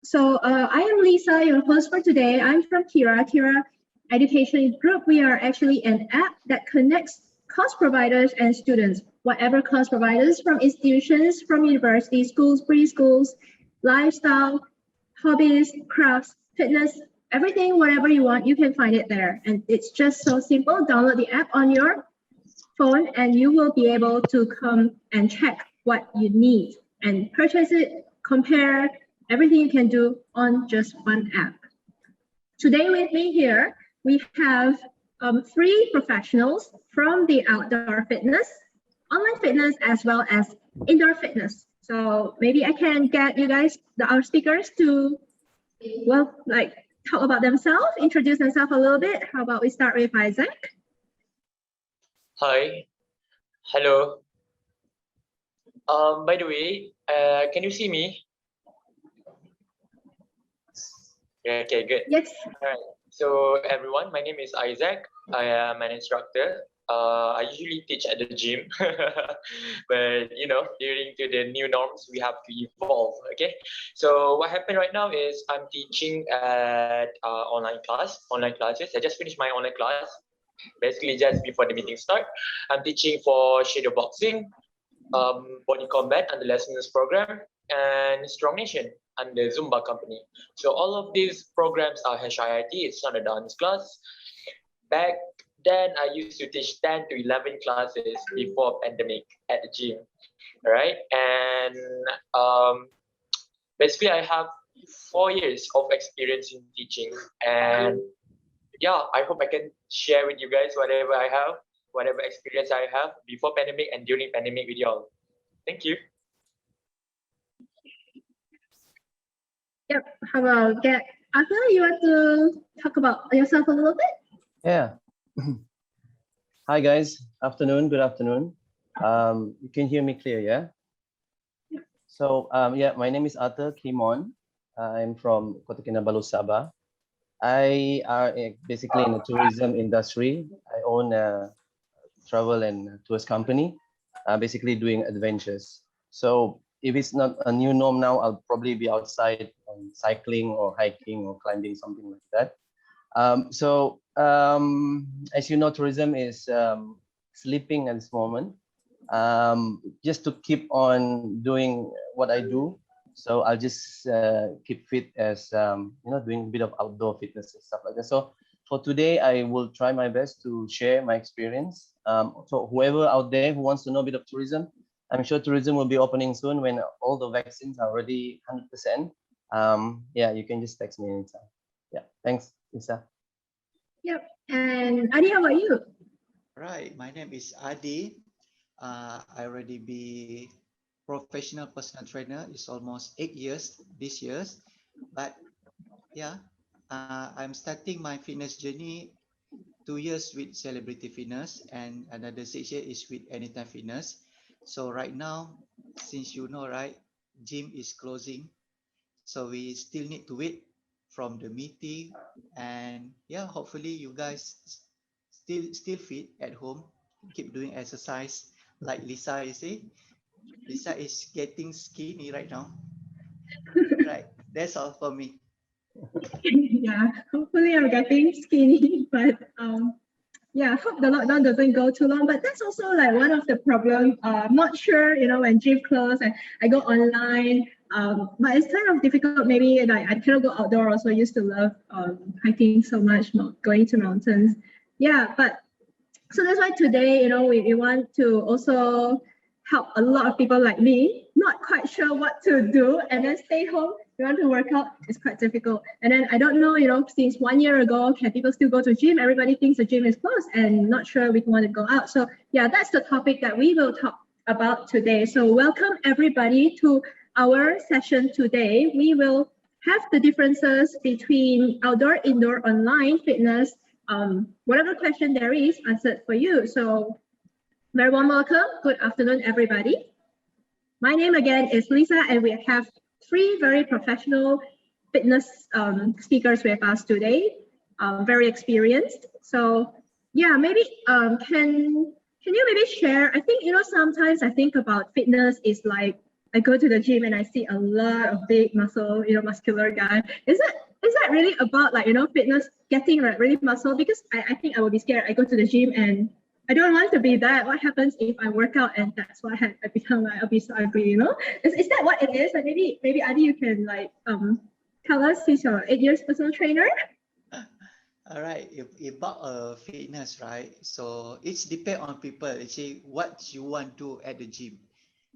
I am Lisa, your host for today. I'm from QERA Education Group. We are actually an app that connects course providers and students, whatever course providers, from institutions, from universities, schools, preschools, lifestyle, hobbies, crafts, fitness, everything, whatever you want, you can find it there. And it's just so simple. Download the app on your phone and you will be able to come and check what you need and purchase it, compare everything you can do on just one app. Today with me here, we have three professionals from the outdoor fitness, online fitness, as well as indoor fitness. So maybe I can get you guys, our speakers, to, well, like talk about themselves, introduce themselves a little bit. How about we start with Isaac? Hi. Hello. By the way, can you see me? Yeah, okay, good. Yes. All right. So everyone, my name is Isaac. I am an instructor. I usually teach at the gym, but you know, during to the new norms, we have to evolve. Okay. So what happened right now is I'm teaching at online classes. I just finished my online class, basically just before the meeting start. I'm teaching for shadow boxing, body combat under Lesmills program, and Strong Nation under Zumba company. So all of these programs are HIIT. It's not a dance class. Back then, I used to teach 10 to 11 classes before pandemic at the gym. All right, and basically, I have 4 years of experience in teaching, and yeah, I hope I can share with you guys whatever I have, whatever experience I have before pandemic and during pandemic with y'all. Thank you. Yep. How about get Arthur? You want to talk about yourself a little bit? Yeah. Hi guys. Afternoon. Good afternoon. You can hear me clear, yeah? So yeah, my name is Arthur Kimon. I'm from Kota Kinabalu, Sabah. I are basically in the tourism industry. I own a travel and tours company, basically doing adventures. So if it's not a new norm now, I'll probably be outside cycling or hiking or climbing, something like that. As you know, tourism is sleeping at this moment. Just to keep on doing what I do. So I'll just keep fit as, you know, doing a bit of outdoor fitness and stuff like that. So for today, I will try my best to share my experience. So whoever out there who wants to know a bit of tourism, I'm sure tourism will be opening soon when all the vaccines are already 100%. Yeah, you can just text me anytime. Yeah, thanks, Lisa. Yep. And Adi, how about you? Right, my name is Adi. I already be professional personal trainer. It's almost 8 years this year, but yeah, I'm starting my fitness journey 2 years with Celebrity Fitness and another 6 years is with Anytime Fitness. So right now, since you know, right, gym is closing, so we still need to wait from the meeting, and yeah, hopefully you guys still fit at home, keep doing exercise like Lisa is saying. Lisa is getting skinny right now. Right, that's all for me. Yeah, hopefully I'm getting skinny, but yeah, I hope the lockdown doesn't go too long. But that's also like one of the problems. I'm not sure, you know, when gym closed and I go online, but it's kind of difficult. Maybe like I cannot go outdoor. Also, I used to love hiking so much, going to mountains. Yeah, but so that's why today, you know, we want to also help a lot of people like me, not quite sure what to do, and then stay home. You want to work out, it's quite difficult. And then I don't know, you know, since 1 year ago, can people still go to gym? Everybody thinks the gym is closed and not sure we want to go out. So yeah, that's the topic that we will talk about today. So welcome everybody to our session today. We will have the differences between outdoor, indoor, online fitness, whatever question there is answered for you. So very warm welcome. Good afternoon, everybody. My name again is Lisa, and we have three very professional fitness speakers with us today, very experienced. So yeah, maybe can you maybe share? I think, you know, sometimes I think about fitness is like I go to the gym and I see a lot of big muscle, muscular guy. Is that really about like, fitness, getting really muscle? Because I think I would be scared. I go to the gym and I don't want to be that. What happens if I work out and that's what I become like obese or ugly, Is that what it is? Like maybe Adi, you can like tell us, he's your 8 years personal trainer. All right, if about fitness, right? So it's depend on people. Actually, what you want to do at the gym.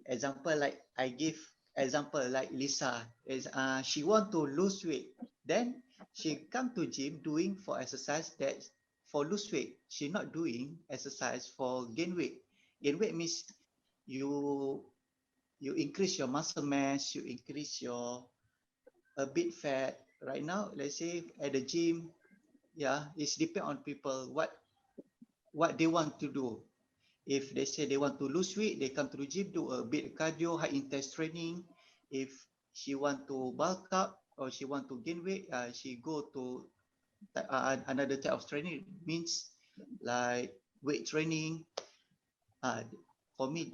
Example, like I give example like Lisa is she want to lose weight. Then she come to gym doing for exercise that for lose weight. She not doing exercise for gain weight. Gain weight means you increase your muscle mass, you increase your a bit fat. Right now, let's say at the gym, yeah, it's depend on people what they want to do. If they say they want to lose weight, they come to the gym, do a bit cardio, high intense training. If she want to bulk up or she want to gain weight, she go to another type of training. Means like weight training. For me,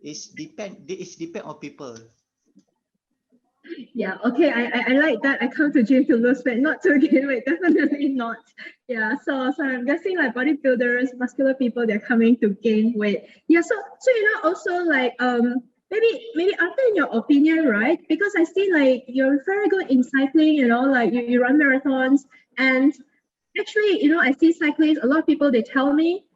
it's depend on people. Yeah, okay, I like that. I come to gym to lose weight, not to gain weight, definitely not. Yeah, so I'm guessing like bodybuilders, muscular people, they're coming to gain weight. Yeah, so also like maybe after in your opinion, right? Because I see like you're very good in cycling, like you run marathons, and actually, I see cyclists, a lot of people, they tell me,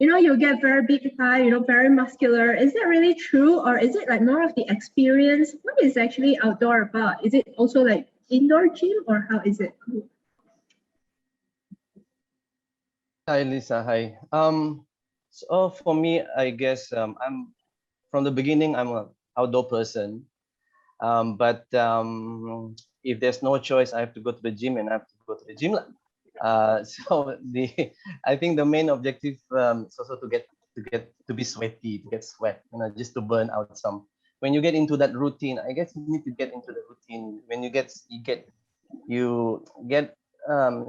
you get very big thigh, very muscular. Is that really true? Or is it like more of the experience? What is actually outdoor about? Is it also like indoor gym or how is it? Hi, Lisa. Hi. So for me, I guess I'm from the beginning, I'm an outdoor person. But if there's no choice, I have to go to the gym and I have to go to the gym. So I think the main objective is also to be sweaty, to get sweat, just to burn out some. When you get into that routine, I guess you need to get into the routine. When you get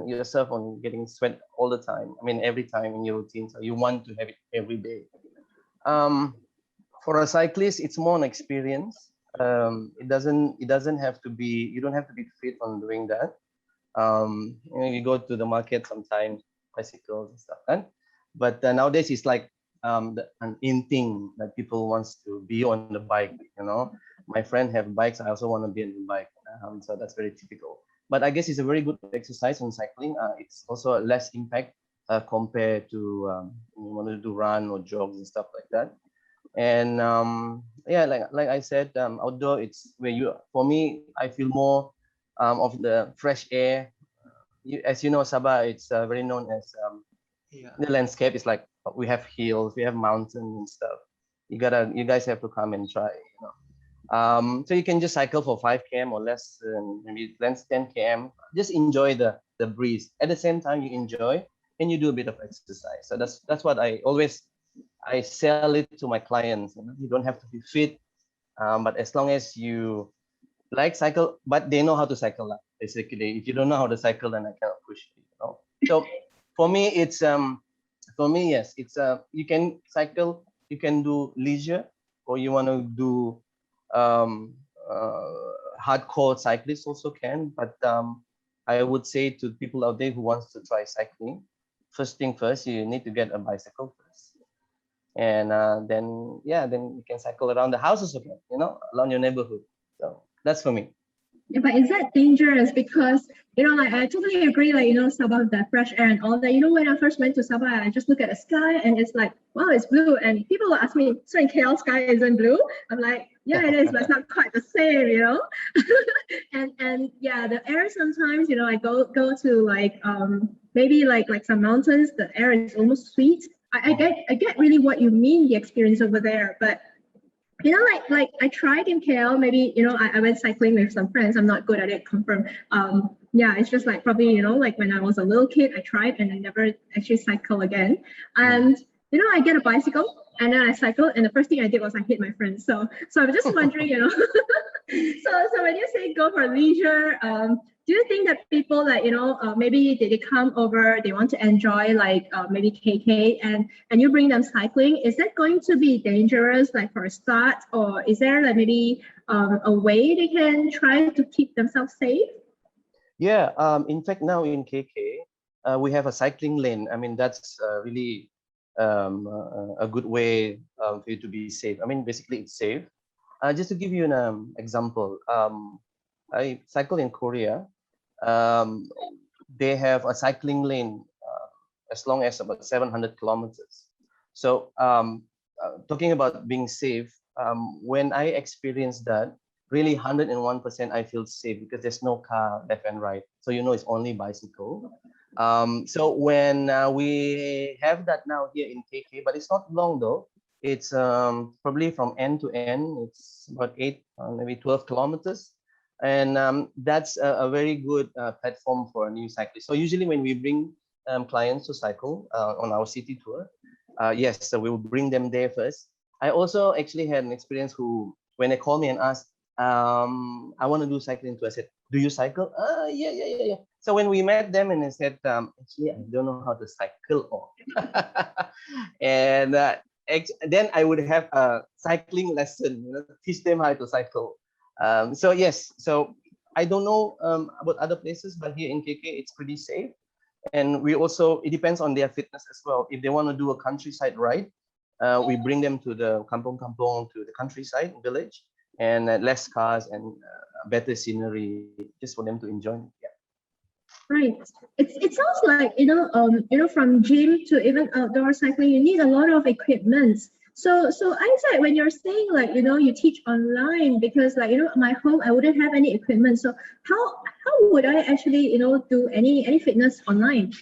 yourself on getting sweat all the time. I mean, every time in your routine, so you want to have it every day. For a cyclist, it's more an experience. It doesn't have to be. You don't have to be fit on doing that. You go to the market sometimes, bicycles and stuff, right? But nowadays it's like an in thing that people wants to be on the bike. My friend have bikes. I also want to be on the bike. So that's very typical. But I guess it's a very good exercise on cycling. It's also less impact compared to you want to do run or jogs and stuff like that. And yeah, like I said, outdoor, it's where for me, I feel more of the fresh air. As you know, Sabah, it's very known as the landscape is like we have hills, we have mountains and stuff. You guys have to come and try. So you can just cycle for 5 km or less, maybe less 10 km. Just enjoy the breeze. At the same time, you enjoy and you do a bit of exercise. So that's what I sell it to my clients. You don't have to be fit, but as long as you like cycle, but they know how to cycle. Basically, if you don't know how to cycle, then I cannot push you. So for me, it's yes, it's you can cycle, you can do leisure, or you want to do hardcore cyclists also can. But I would say to people out there who wants to try cycling, first thing first, you need to get a bicycle first, and then you can cycle around the houses again, around your neighborhood. So that's for me. Yeah, but is that dangerous? Because like I totally agree, like Sabah, the fresh air and all that. When I first went to Sabah, I just look at the sky and it's like, wow, it's blue. And people will ask me, so in KL sky isn't blue? I'm like, yeah, it is, but it's not quite the same, and yeah, the air sometimes, I go to like maybe like some mountains, the air is almost sweet. I get really what you mean, the experience over there, but like I tried in KL, maybe, I went cycling with some friends. I'm not good at it, confirm. Yeah, it's just like probably, like when I was a little kid, I tried and I never actually cycle again. And, I get a bicycle and then I cycle and the first thing I did was I hit my friend. So I'm just wondering, So when you say go for leisure, do you think that people like, maybe they come over, they want to enjoy like maybe KK and you bring them cycling, is that going to be dangerous like for a start, or is there like maybe a way they can try to keep themselves safe? Yeah, in fact, now in KK, we have a cycling lane. I mean, that's really a good way for you to be safe. I mean, basically it's safe. Just to give you an example, I cycle in Korea. They have a cycling lane as long as about 700 kilometers. So talking about being safe, when I experienced that, really 101% I feel safe because there's no car left and right. So it's only bicycle. So when we have that now here in KK, but it's not long though. It's probably from end to end, it's about 8, maybe 12 kilometers. And that's a very good platform for a new cyclist. So usually when we bring clients to cycle on our city tour, yes, so we will bring them there first. I also actually had an experience when they called me and asked, I want to do cycling too. I said, do you cycle? Yeah. So when we met them and I said, actually, I don't know how to cycle. And then I would have a cycling lesson, teach them how to cycle. So yes, so I don't know about other places, but here in KK, it's pretty safe. And it depends on their fitness as well. If they want to do a countryside ride, we bring them to the kampong, to the countryside village, and less cars and better scenery just for them to enjoy. Yeah. Right. It sounds like, from gym to even outdoor cycling, you need a lot of equipment. So Isaac, when you're saying like, you teach online because like, my home, I wouldn't have any equipment. So how would I actually, do any fitness online?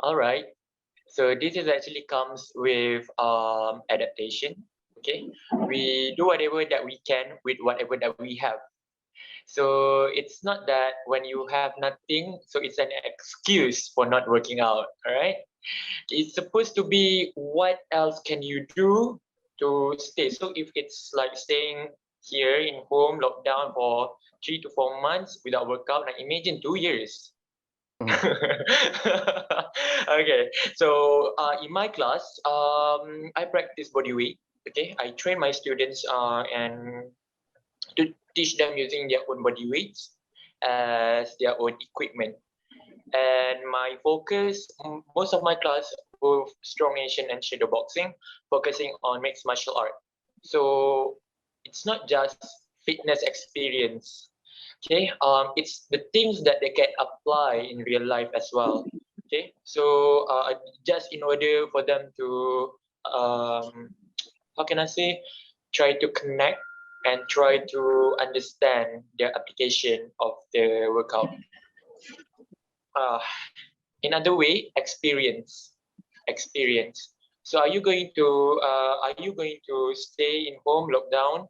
All right. So this is actually comes with adaptation. Okay. We do whatever that we can with whatever that we have. So it's not that when you have nothing, so it's an excuse for not working out. All right. It's supposed to be what else can you do to stay. So if it's like staying here in home, locked down for 3 to 4 months without workout, now imagine 2 years. Okay, so in my class, I practice body weight. Okay, I train my students and to teach them using their own body weights as their own equipment. And my focus, most of my class, both strong nation and shadow boxing, focusing on mixed martial art. So it's not just fitness experience. Okay, it's the things that they can apply in real life as well. Okay, so just in order for them to how can I say, try to connect and try to understand the application of the workout. In other way, experience. So are you going to stay in home lockdown,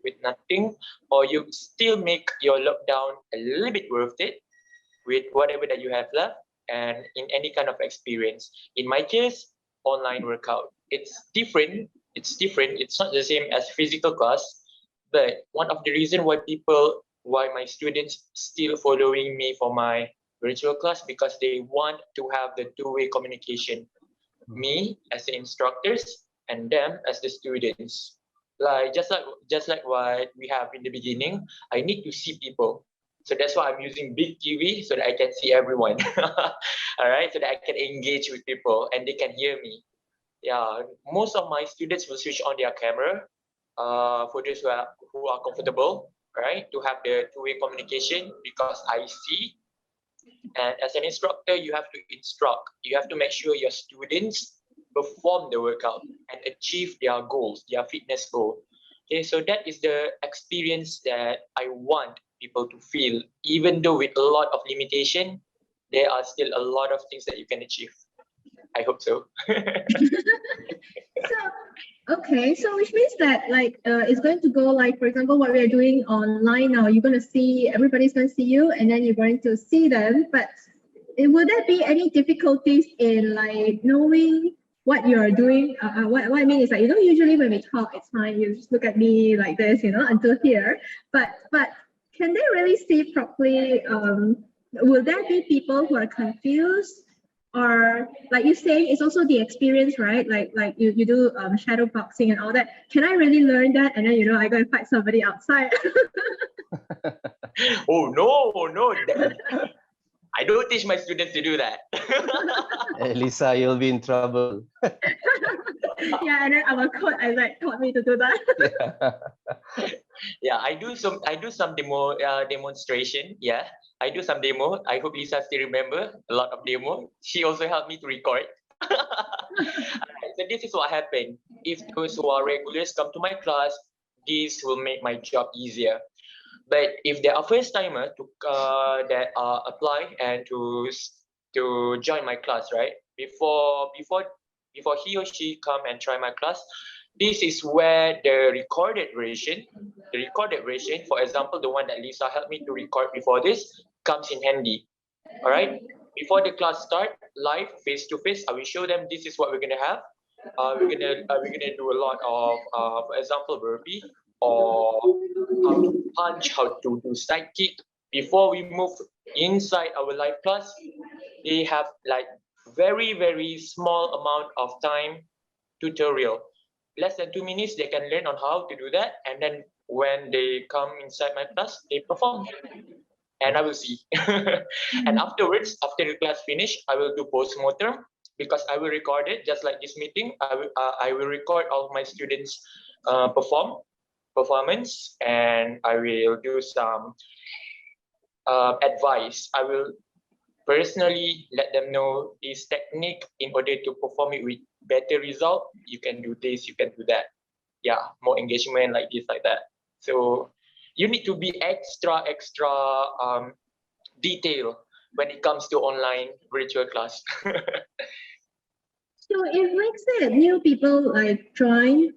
with nothing, or you still make your lockdown a little bit worth it with whatever that you have left and in any kind of experience? In my case, online workout. It's different. It's not the same as physical class, but one of the reason why my students still following me for my virtual class, because they want to have the two-way communication. Me as the instructors and them as the students. Just like what we have in the beginning, I need to see people. So that's why I'm using big TV so that I can see everyone. All right, so that I can engage with people and they can hear me. Yeah, most of my students will switch on their camera for those who are comfortable, right, to have the two-way communication, because I see. And as an instructor, you have to instruct. You have to make sure your students perform the workout and achieve their goals, their fitness goal. Okay, so that is the experience that I want people to feel. Even though with a lot of limitation, there are still a lot of things that you can achieve. I hope so. Okay, so which means that it's going to go like, for example, what we are doing online now, you're going to see, everybody's going to see you and then you're going to see them. But would there be any difficulties in like knowing what you're doing. What I mean is that, usually when we talk, it's fine. You just look at me like this, until here. But can they really see properly? Will there be people who are confused? Or like you say, it's also the experience, right? Like you do shadow boxing and all that. Can I really learn that? And then, I go and fight somebody outside. Oh, no. I don't teach my students to do that. Hey, Lisa, you'll be in trouble. Yeah, and then our coach taught me to do that. Yeah, I do some demonstration. Yeah, I do some demo. I hope Lisa still remember a lot of demo. She also helped me to record. Alright, so this is what happened. If those who are regulars come to my class, this will make my job easier. But if they are first timer that apply and to join my class, right? Before he or she come and try my class, this is where the recorded version, for example, the one that Lisa helped me to record before this, comes in handy. All right. Before the class start, live, face to face, I will show them this is what we're gonna have. We're gonna do a lot of, for example, burpee, or how to punch, how to do side kick. Before we move inside our live class, they have like very, very small amount of time tutorial. Less than 2 minutes, they can learn on how to do that. And then when they come inside my class, they perform. And I will see. And afterwards, after the class finish, I will do post-mortem, because I will record it just like this meeting. I will record all of my students' performance, and I will do some advice. I will personally let them know this technique in order to perform it with better result. You can do this, you can do that. Yeah, more engagement like this, like that. So you need to be extra detailed when it comes to online virtual class. So if, like say, new people like join,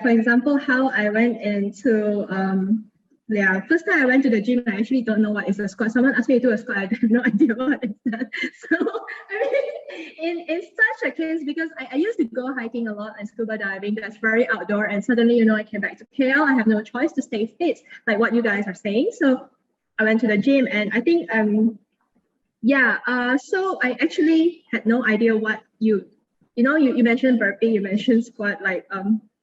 for example, how I went into first time I went to the gym, I actually don't know what is a squat. Someone asked me to do a squat, I have no idea what is that. So I mean, in such a case, because I used to go hiking a lot and scuba diving, that's very outdoor, and suddenly, I came back to KL, I have no choice to stay fit, like what you guys are saying. So I went to the gym, and I think so I actually had no idea what you mentioned burpee, you mentioned squat,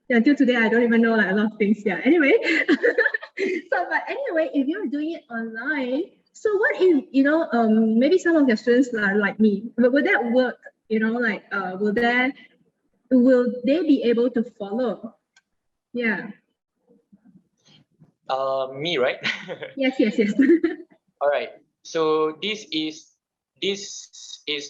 until today I don't even know like a lot of things. Yeah, anyway. But anyway, if you're doing it online, so what if, maybe some of your students are like me, but will that work? Will they be able to follow? Yeah. Me, right? Yes. All right. So this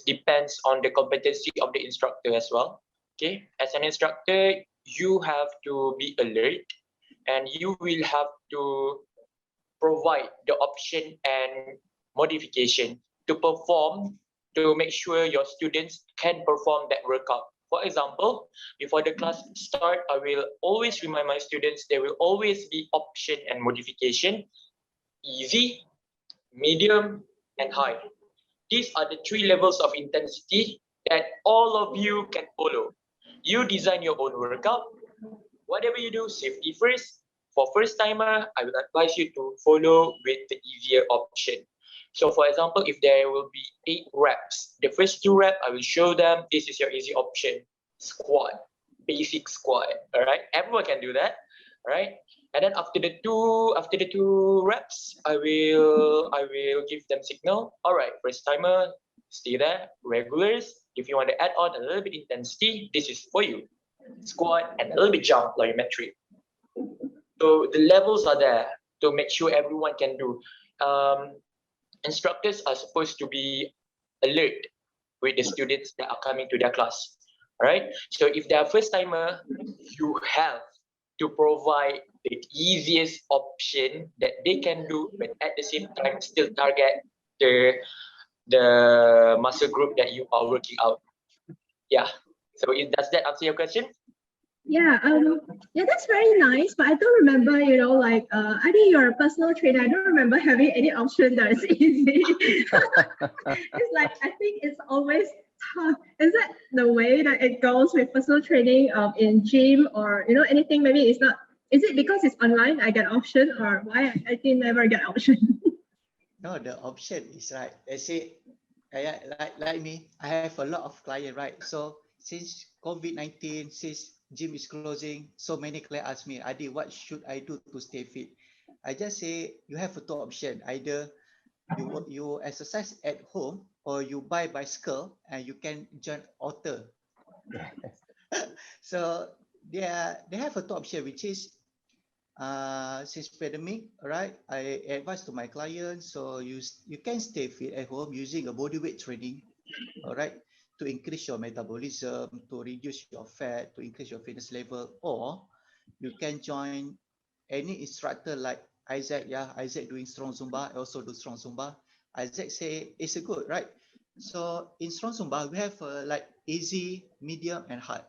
depends on the competency of the instructor as well. Okay. As an instructor, you have to be alert, and you will have to provide the option and modification to make sure your students can perform that workout. For example, before the class start, I will always remind my students there will always be option and modification: easy, medium, and high. These are the 3 levels of intensity that all of you can follow. You design your own workout. Whatever you do, safety first. For first timer, I would advise you to follow with the easier option. So for example, if there will be 8 reps, the first 2 reps, I will show them this is your easy option. Squat, basic squat. All right, everyone can do that. All right, and then after the two reps, I will give them signal. All right, first timer, stay there. Regulars, if you want to add on a little bit intensity, this is for you. Squat and a little bit jump, plyometric. So the levels are there to make sure everyone can do. Instructors are supposed to be alert with the students that are coming to their class. All right. So if they are first timer, you have to provide the easiest option that they can do, but at the same time still target the muscle group that you are working out. Yeah. So does that answer your question? Yeah, that's very nice. But I don't remember, I think you're a personal trainer. I don't remember having any option that is easy. It's like, I think it's always Is that the way that it goes with personal training in gym, or anything? Maybe it's not. Is it because it's online I get option, or why I didn't never get option? No, the option is right. They say, like me, I have a lot of clients, right? So since COVID-19, since gym is closing, so many clients ask me, Adi, what should I do to stay fit? I just say you have two options. Either you exercise at home, or you buy bicycle and you can join author. So they have a two option, which is since pandemic, right? I advise to my clients, so you can stay fit at home using a body weight training, all right, to increase your metabolism, to reduce your fat, to increase your fitness level, or you can join any instructor like Isaac. Yeah, Isaac doing strong Zumba. I also do strong Zumba. Isaac say it's a good, right? So in strong Zumba, we have like easy, medium, and hard.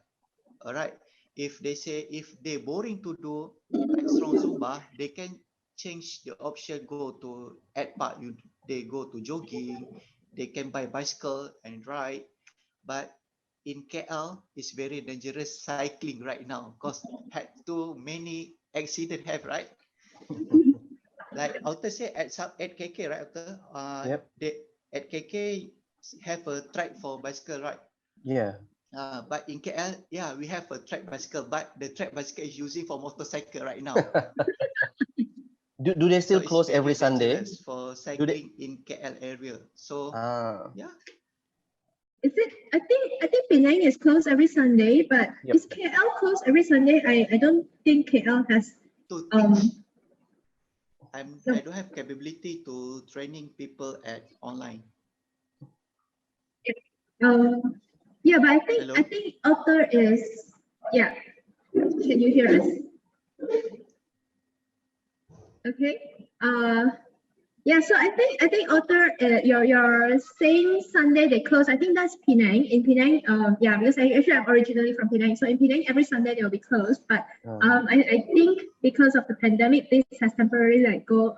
All right. If they boring to do like strong Zumba, they can change the option, go to add part. They go to jogging. They can buy bicycle and ride. But in KL, it's very dangerous cycling right now because had too many accident have, right? Like Outer say at KK, right? Outer, Yep. they at KK have a track for bicycle, right? Yeah. But in KL, yeah, we have a track bicycle, but the track bicycle is using for motorcycle right now. Do they still So close it's every very Sunday? dangerous for cycling in KL area. So yeah. Is it? I think Penang is closed every Sunday, but Yep. is KL closed every Sunday? I don't think KL has. To Um, teach, I no. don't have capability to training people at online. Yeah, but I Hello? think author is, yeah. Can you hear us? Okay. Yeah. So I think author, you're saying Sunday they close. I think that's Penang. In Penang, yeah, because actually I'm originally from Penang, so in Penang every Sunday they will be closed. But I think because of the pandemic, this has temporarily like go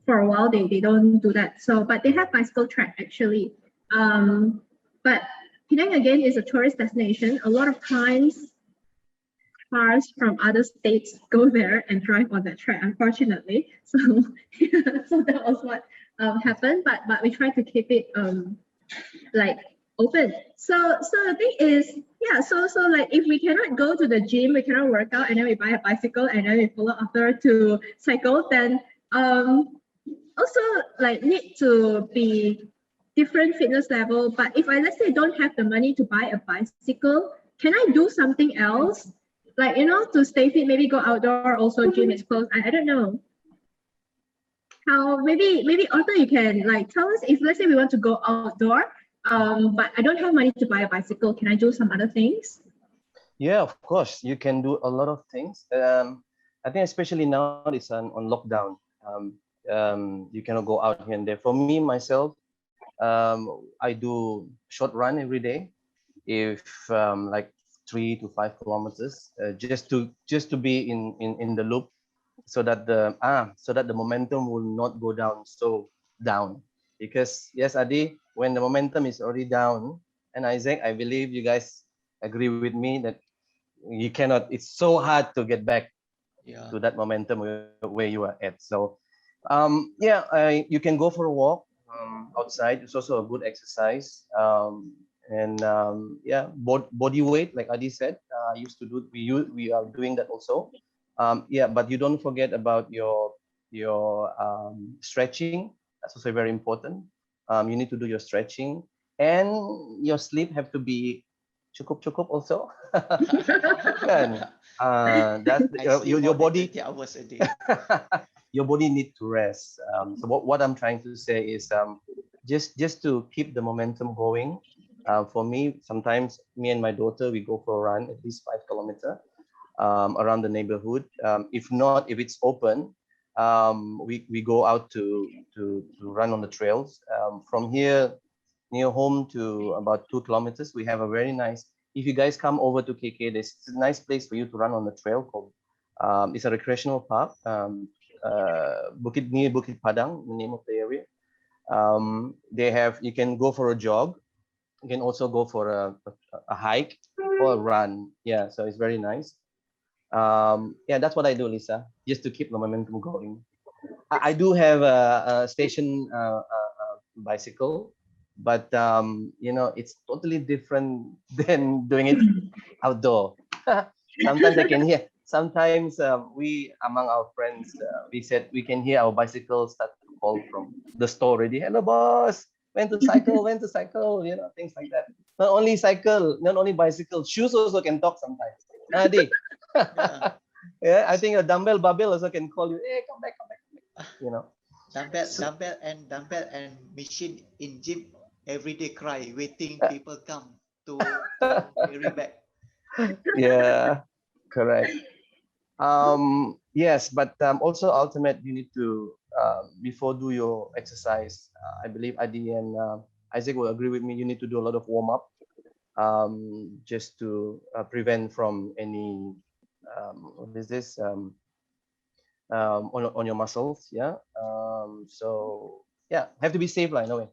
for a while. They don't do that. So, but they have bicycle track actually. But Penang again is a tourist destination. A lot of times cars from other states go there and drive on that track, unfortunately. So, so that was what happened. But we try to keep it like open. So the thing is, yeah. So like if we cannot go to the gym, we cannot work out, and then we buy a bicycle and then we follow after to cycle, then also like need to be different fitness level. But if I, let's say, don't have the money to buy a bicycle, can I do something else? Like, to stay fit, maybe go outdoor, also gym is closed. I don't know. How, maybe Arthur, you can like tell us, if let's say we want to go outdoor, but I don't have money to buy a bicycle, can I do some other things? Yeah, of course, you can do a lot of things. I think especially now it's on lockdown. You cannot go out here and there. For me, myself, I do short run every day, if like 3 to 5 kilometers, just to be in the loop, so that the momentum will not go down down. Because yes, Adi, when the momentum is already down, and Isaac, I believe you guys agree with me that you cannot. It's so hard to get back to that momentum where you are at. So yeah, you can go for a walk outside. It's also a good exercise. And yeah, body weight, like Adi said, used to do. We are doing that also. Yeah, but you don't forget about your stretching. That's also very important. You need to do your stretching, and your sleep have to be cukup also. Kan? That's your body. 20 hours a day. Your body need to rest. So what I'm trying to say is just to keep the momentum going. For me, sometimes me and my daughter, we go for a run, at least 5 kilometers around the neighborhood. If not, if it's open, we go out to run on the trails. From here near home to about 2 kilometers, we have a very nice. If you guys come over to KK, there's a nice place for you to run on the trail called. It's a recreational park. Near Bukit Padang, the name of the area. You can go for a jog. you can also go for a hike or a run. Yeah, so it's very nice. Yeah, that's what I do, Lisa, just to keep the momentum going. I do have a station bicycle, but you know, it's totally different than doing it outdoor. Sometimes I can hear. Sometimes we among our friends, we said we can hear our bicycles start to call from the store already. Hello, boss. When to cycle? When to cycle? You know, things like that. Not only cycle, not only bicycle, shoes also can talk sometimes. Adi. Yeah. Yeah, I think a dumbbell barbell also can call you. Hey, come back, come back, come back. You know. Dumbbell and machine in gym every day cry, waiting people come to carry back. Yeah, correct. Yes, but also ultimate, you need to before do your exercise. I believe Adi and Isaac will agree with me. You need to do a lot of warm up, just to prevent from any what is this on your muscles. Yeah. So yeah, have to be safe, like, in a way.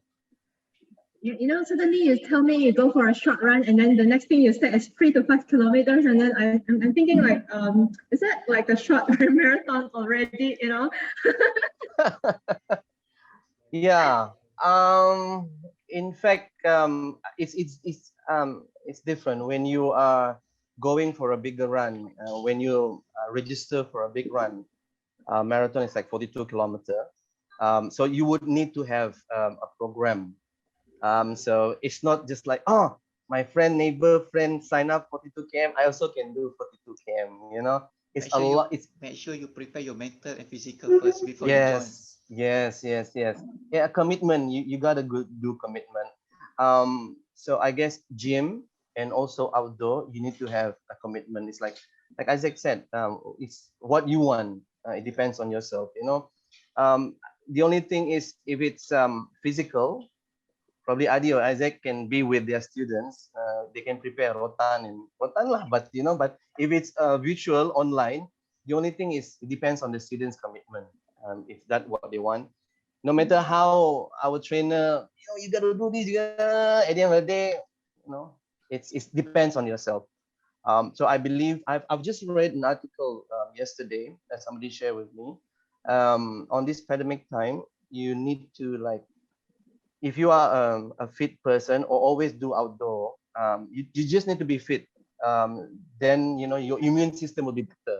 You know, suddenly you tell me you go for a short run, and then the next thing you say is 3 to 5 kilometers, and then I'm thinking like, is that like a short marathon already? You know? Yeah. In fact, it's different when you are going for a bigger run. When you register for a big run, marathon is like 42 kilometer. So you would need to have a program. So it's not just like, oh, my neighbor friend sign up 42 km. I also can do 42 km. You know, it's a lot. It's Make sure you prepare your mental and physical first before you join. Yes. Yeah, commitment. You gotta do commitment. So I guess gym and also outdoor, you need to have a commitment. It's like Isaac said, it's what you want. It depends on yourself. You know, the only thing is if it's physical, probably Adi or Isaac can be with their students. They can prepare rotan lah. But you know, but if it's virtual online, the only thing is it depends on the students' commitment. If that's what they want, no matter how our trainer, you gotta do this. At the end of the day, you know, it depends on yourself. So I believe I've just read an article yesterday that somebody shared with me. On this pandemic time, you need to, like, if you are a fit person or always do outdoor, you just need to be fit. Then you know your immune system will be better.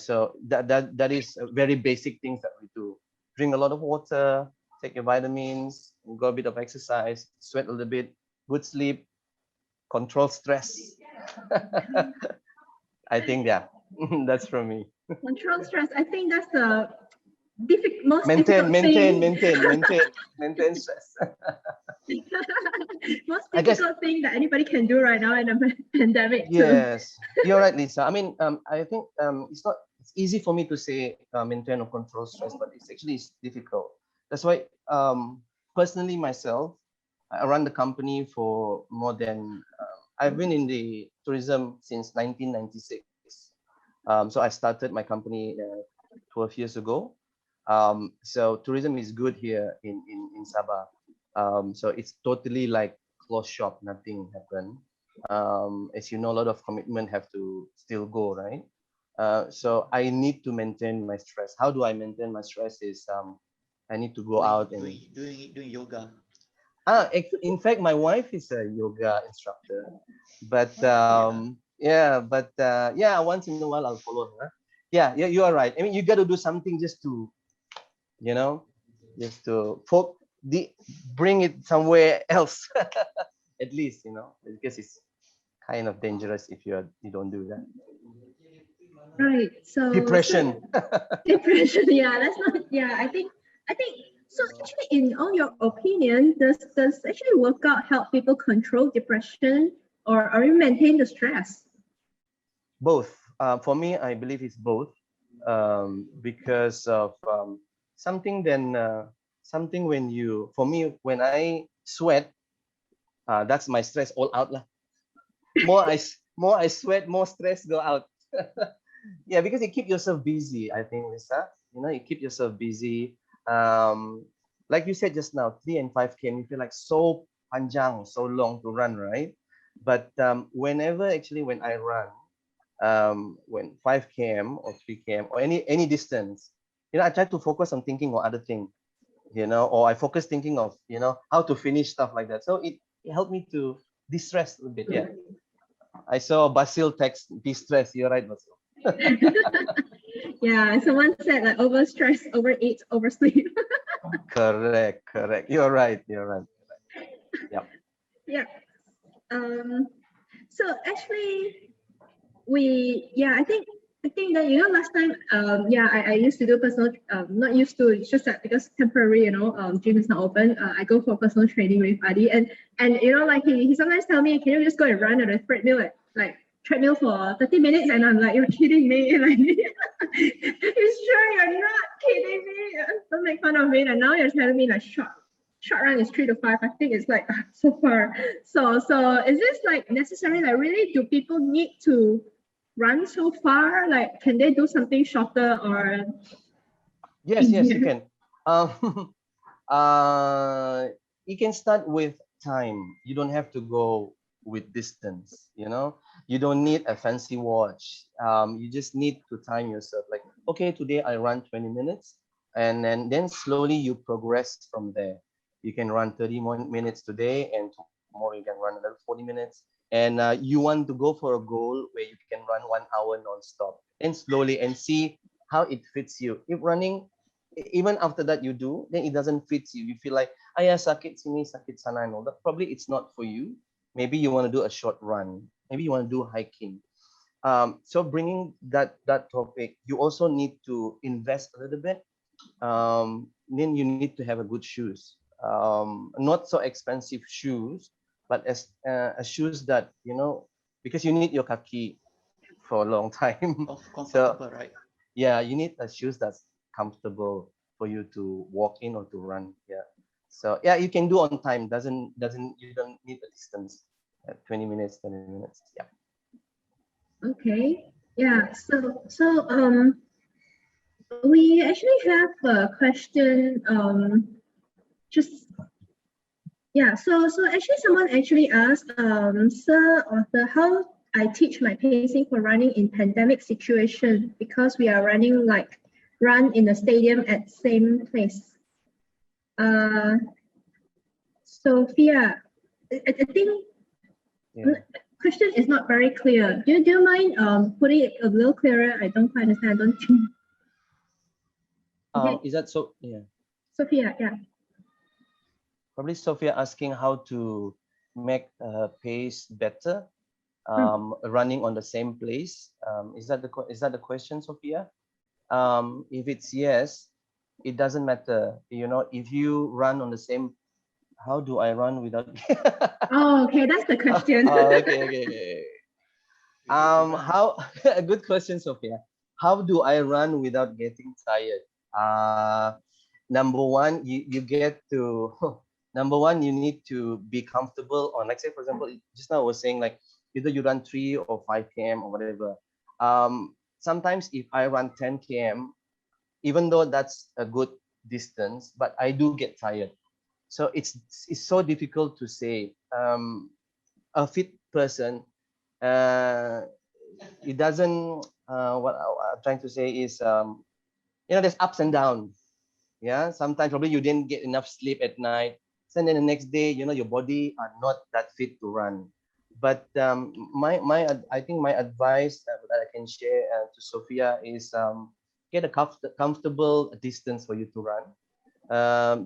So that is very basic things that we do. Drink a lot of water, take your vitamins, go a bit of exercise, sweat a little bit, good sleep, control stress. I think, yeah, that's from me. Control stress. I think that's the most maintain difficult stress. most difficult thing that anybody can do right now in a pandemic. Yes, you're right, Lisa. I mean, I think it's easy for me to say maintain or control stress, but it's difficult. That's why personally myself, I run the company for more than I've been in the tourism since 1996. So I started my company 12 years ago. So tourism is good here in Sabah. So it's totally like closed shop, nothing happened. As you know, a lot of commitment have to still go, right? So I need to maintain my stress. How do I maintain my stress? Is I need to go out and doing yoga. In fact, my wife is a yoga instructor, but yeah, once in a while I'll follow her. Yeah, you are right. I mean, you got to do something just to, you know, just to bring it somewhere else, at least, you know, because it's kind of dangerous if you don't do that. Right. So depression. Depression. Yeah, that's not. Yeah, I think. So actually, in all your opinion, does actually workout help people control depression or maintain the stress? Both. For me, I believe it's both. Because of something when you, for me, when I sweat, that's my stress all out lah. More I sweat, more stress go out. Yeah, because you keep yourself busy, I think, Lisa. You know, you keep yourself busy. Like you said just now, 3 and 5 km, you feel like so panjang, so long to run, right? But whenever actually when I run, when 5 km or 3 km or any distance, I try to focus on thinking of other thing, or I focus thinking of, how to finish stuff like that. So it helped me to de-stress a bit. Yeah. I saw Basil text de-stress. You're right, Basil. Yeah, someone said like overstress, overeat, oversleep. Correct. You're right. Yeah. Yeah. So actually, I think that last time I used to do personal not used to, it's just that because temporary gym is not open, I go for personal training with Adi, and like he sometimes tell me, can you just go and run on a treadmill like treadmill for 30 minutes, and I'm like, you're kidding me. Like, you sure you're not kidding me? Don't make fun of me. And now you're telling me like short run is 3 to 5. I think it's like so far. So is this like necessary? Like, really, do people need to run so far? Like, can they do something shorter? Or yes, you can. You can start with time. You don't have to go with distance. You don't need a fancy watch. You just need to time yourself. Like, okay, today I run 20 minutes, and then slowly you progress from there. You can run 30 more minutes today, and tomorrow you can run another 40 minutes. And you want to go for a goal where you can run 1 hour non-stop, and slowly, and see how it fits you. If running, even after that you do, then it doesn't fit you. You feel like, sakit sini, sakit sana, and all that. Probably it's not for you. Maybe you want to do a short run. Maybe you want to do hiking. So bringing that topic, you also need to invest a little bit. Then you need to have a good shoes. Not so expensive shoes, but as shoes that, because you need your kaki for a long time. Comfortable, right? Yeah, you need a shoes that's comfortable for you to walk in or to run. Yeah. So yeah, you can do on time. You don't need a distance. 20 minutes, 30 minutes. Yeah. okay. Yeah. So we actually have a question. So actually someone actually asked, Sir Arthur, how I teach my pacing for running in pandemic situation, because we are run in a stadium at same place. Sophia, I think question is not very clear. Do you mind putting it a little clearer? I don't quite understand. Don't you? Okay. Is that so? Yeah. Sophia, yeah. Probably Sophia asking how to make pace better, running on the same place. Is that the question, Sophia? If it's yes, it doesn't matter. If you run on the same, how do I run without? Oh, okay, that's the question. Okay. How? A good question, Sophia. How do I run without getting tired? Number one, you get to. Number one, you need to be comfortable on, like, say, for example, just now I was saying, like, either you run 3 or 5 km or whatever. Sometimes if I run 10 km, even though that's a good distance, but I do get tired. So it's so difficult to say. A fit person, it doesn't, what I'm trying to say is, there's ups and downs. Yeah, sometimes probably you didn't get enough sleep at night. And then the next day, your body are not that fit to run. But I think my advice that I can share to Sophia is, get a comfortable distance for you to run.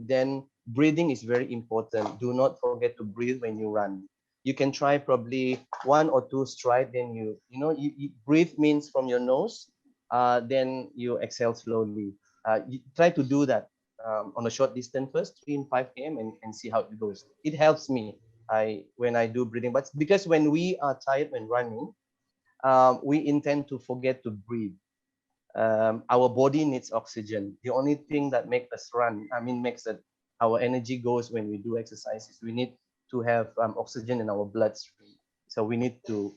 Then breathing is very important. Do not forget to breathe when you run. You can try probably 1 or 2 strides. Then you breathe means from your nose. Then you exhale slowly. You try to do that on a short distance first, 3 and 5 km, and see how it goes. It helps me when I do breathing. But because when we are tired when running, we intend to forget to breathe. Our body needs oxygen. The only thing that makes us run, makes that our energy goes when we do exercises, we need to have oxygen in our bloodstream. So we need to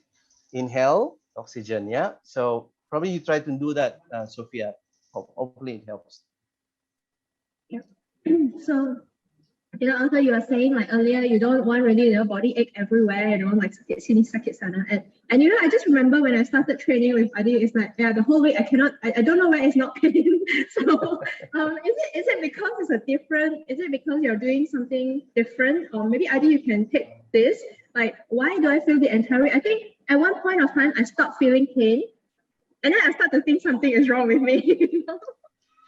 inhale oxygen. Yeah. So probably you try to do that, Sophia. Hopefully it helps. Yeah. So Also you were saying like earlier, you don't want really body ache everywhere, like sakit sana. And I just remember when I started training with Adi, it's like, yeah, the whole week I don't know where it's not pain. So is it because is it because you're doing something different? Or maybe Adi, you can take this. Like, why do I feel the entire week? I think at one point of time I stopped feeling pain. And then I start to think something is wrong with me.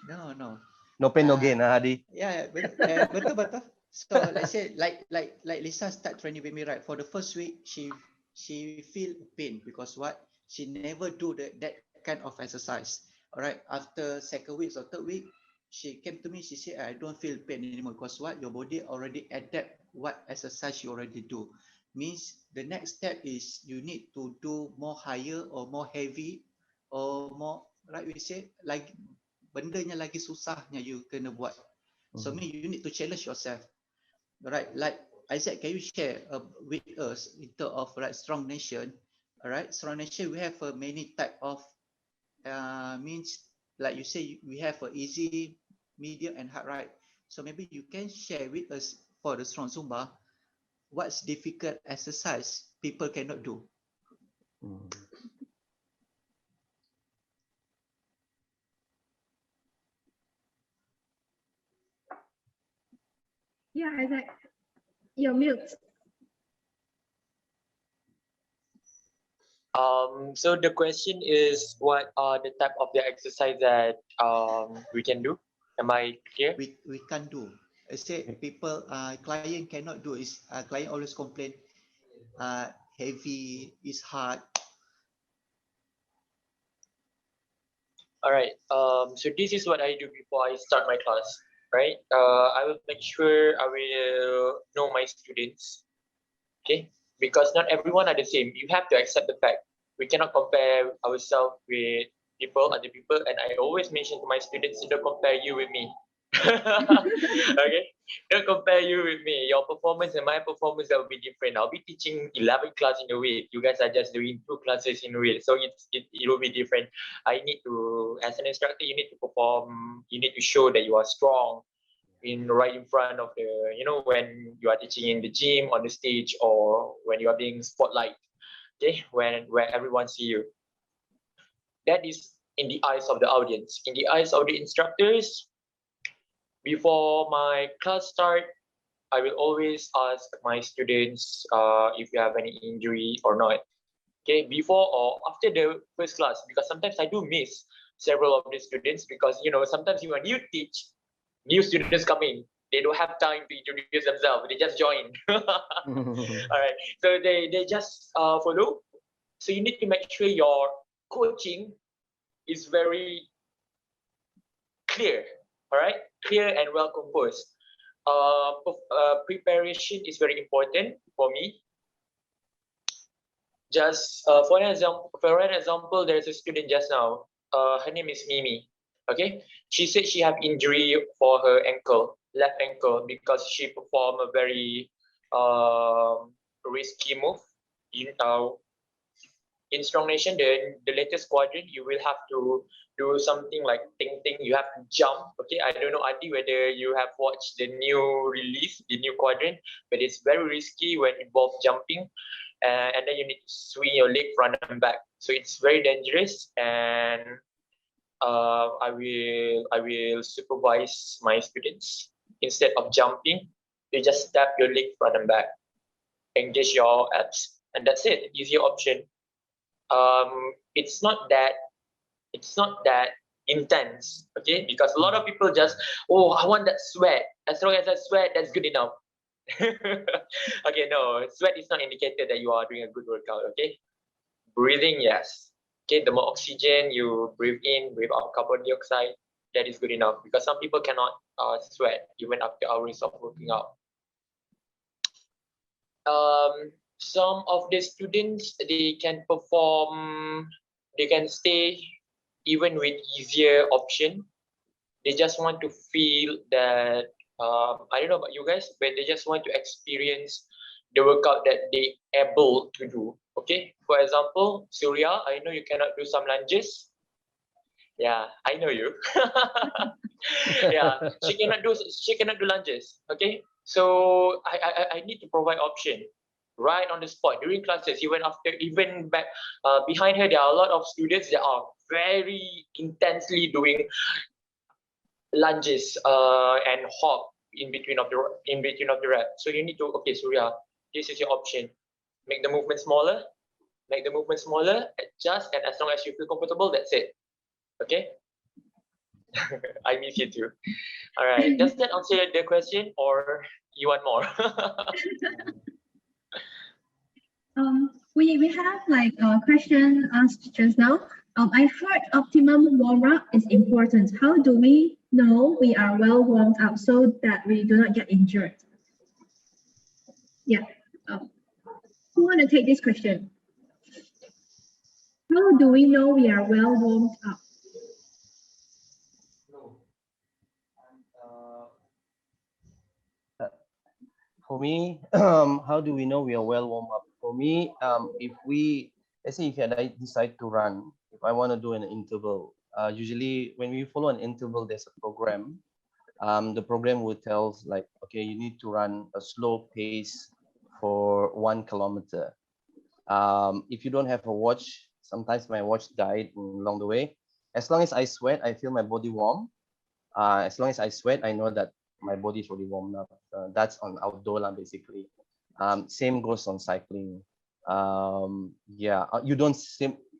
No. No pain, no gain, Hadi. Yeah, betul. So let's say like Lisa start training with me, right? For the first week, she feel pain because what? She never do that kind of exercise. All right. After second week or third week, she came to me. She said, "I don't feel pain anymore because what? Your body already adapt what exercise you already do. Means the next step is you need to do more higher or more heavy or more, right? We say like bendanya lagi susahnya you kena buat. So you need to challenge yourself. Right, like Isaac, can you share with us in terms of strong nation? All right, strong nation, we have many type of means, like you say, we have easy, medium, and hard, right? So maybe you can share with us for the strong Zumba, what's difficult exercise people cannot do. Yeah, Isaac, you're mute. So the question is, what are the type of the exercise that we can do? Am I clear? We can't do. I say people, client cannot do. Is client always complain, heavy, is hard. All right. So this is what I do before I start my class. Right. I will make sure I will know my students. Okay. Because not everyone are the same. You have to accept the fact we cannot compare ourselves with other people, and I always mention to my students, don't compare you with me. Okay, don't compare you with me. Your performance and my performance will be different. I'll be teaching 11 classes in a week. You guys are just doing 2 classes in a week, so it will be different. I need to, as an instructor, you need to perform. You need to show that you are strong right in front of the, when you are teaching in the gym, on the stage, or when you are being spotlight. Okay, where everyone see you. That is in the eyes of the audience. In the eyes of the instructors, before my class start, I will always ask my students if you have any injury or not. Okay, before or after the first class, because sometimes I do miss several of the students because sometimes when you teach, new students come in, they don't have time to introduce themselves. They just join. All right, so they just follow. So you need to make sure your coaching is very clear. All right, clear and well composed. Preparation is very important for me. Just for an example, there's a student just now. Her name is Mimi. Okay, she said she have injury for her ankle, left ankle, because she performed a very risky move. In Strong Nation, the latest quadrant, you will have to do something like ting. You have to jump. Okay, I don't know, Adi, whether you have watched the new release, the new quadrant, but it's very risky when it involves jumping, and then you need to swing your leg front and back. So it's very dangerous, and I will supervise my students. Instead of jumping, you just tap your leg front and back, engage your abs, and that's it. Easy option. It's not that intense, okay? Because a lot of people just, I want that sweat. As long as I sweat, that's good enough. Okay, no, sweat is not indicated that you are doing a good workout, okay? Breathing, yes. Okay, the more oxygen you breathe in, breathe out carbon dioxide, that is good enough, because some people cannot sweat even after hours of working out. Some of the students, they can perform, they can stay even with easier option. They just want to feel that, I don't know about you guys, but they just want to experience the workout that they able to do. Okay, for example, Surya, I know you cannot do some lunges. Yeah, I know you. Yeah, she cannot do lunges. Okay, so I need to provide option right on the spot during classes. Even back behind her, there are a lot of students that are very intensely doing lunges and hop in between of the rep. So you need to, okay, Surya, this is your option. Make the movement smaller, adjust, and as long as you feel comfortable, that's it. Okay. I miss you too. All right. Does that answer the question, or you want more? We have like a question asked just now. I heard optimum warm-up is important. How do we know we are well warmed up so that we do not get injured? Yeah. Who want to take this question? How do we know we are well warmed up? For me, how do we know we are well warmed up? For me, let's say if I decide to run, if I want to do an interval, usually when we follow an interval, there's a program. The program will tell like, okay, you need to run a slow pace for 1 kilometer. If you don't have a watch, sometimes my watch died along the way. As long as I sweat, I feel my body warm. As long as I sweat, I know that my body is already warmed up. That's on outdoor basically. Same goes on cycling. You don't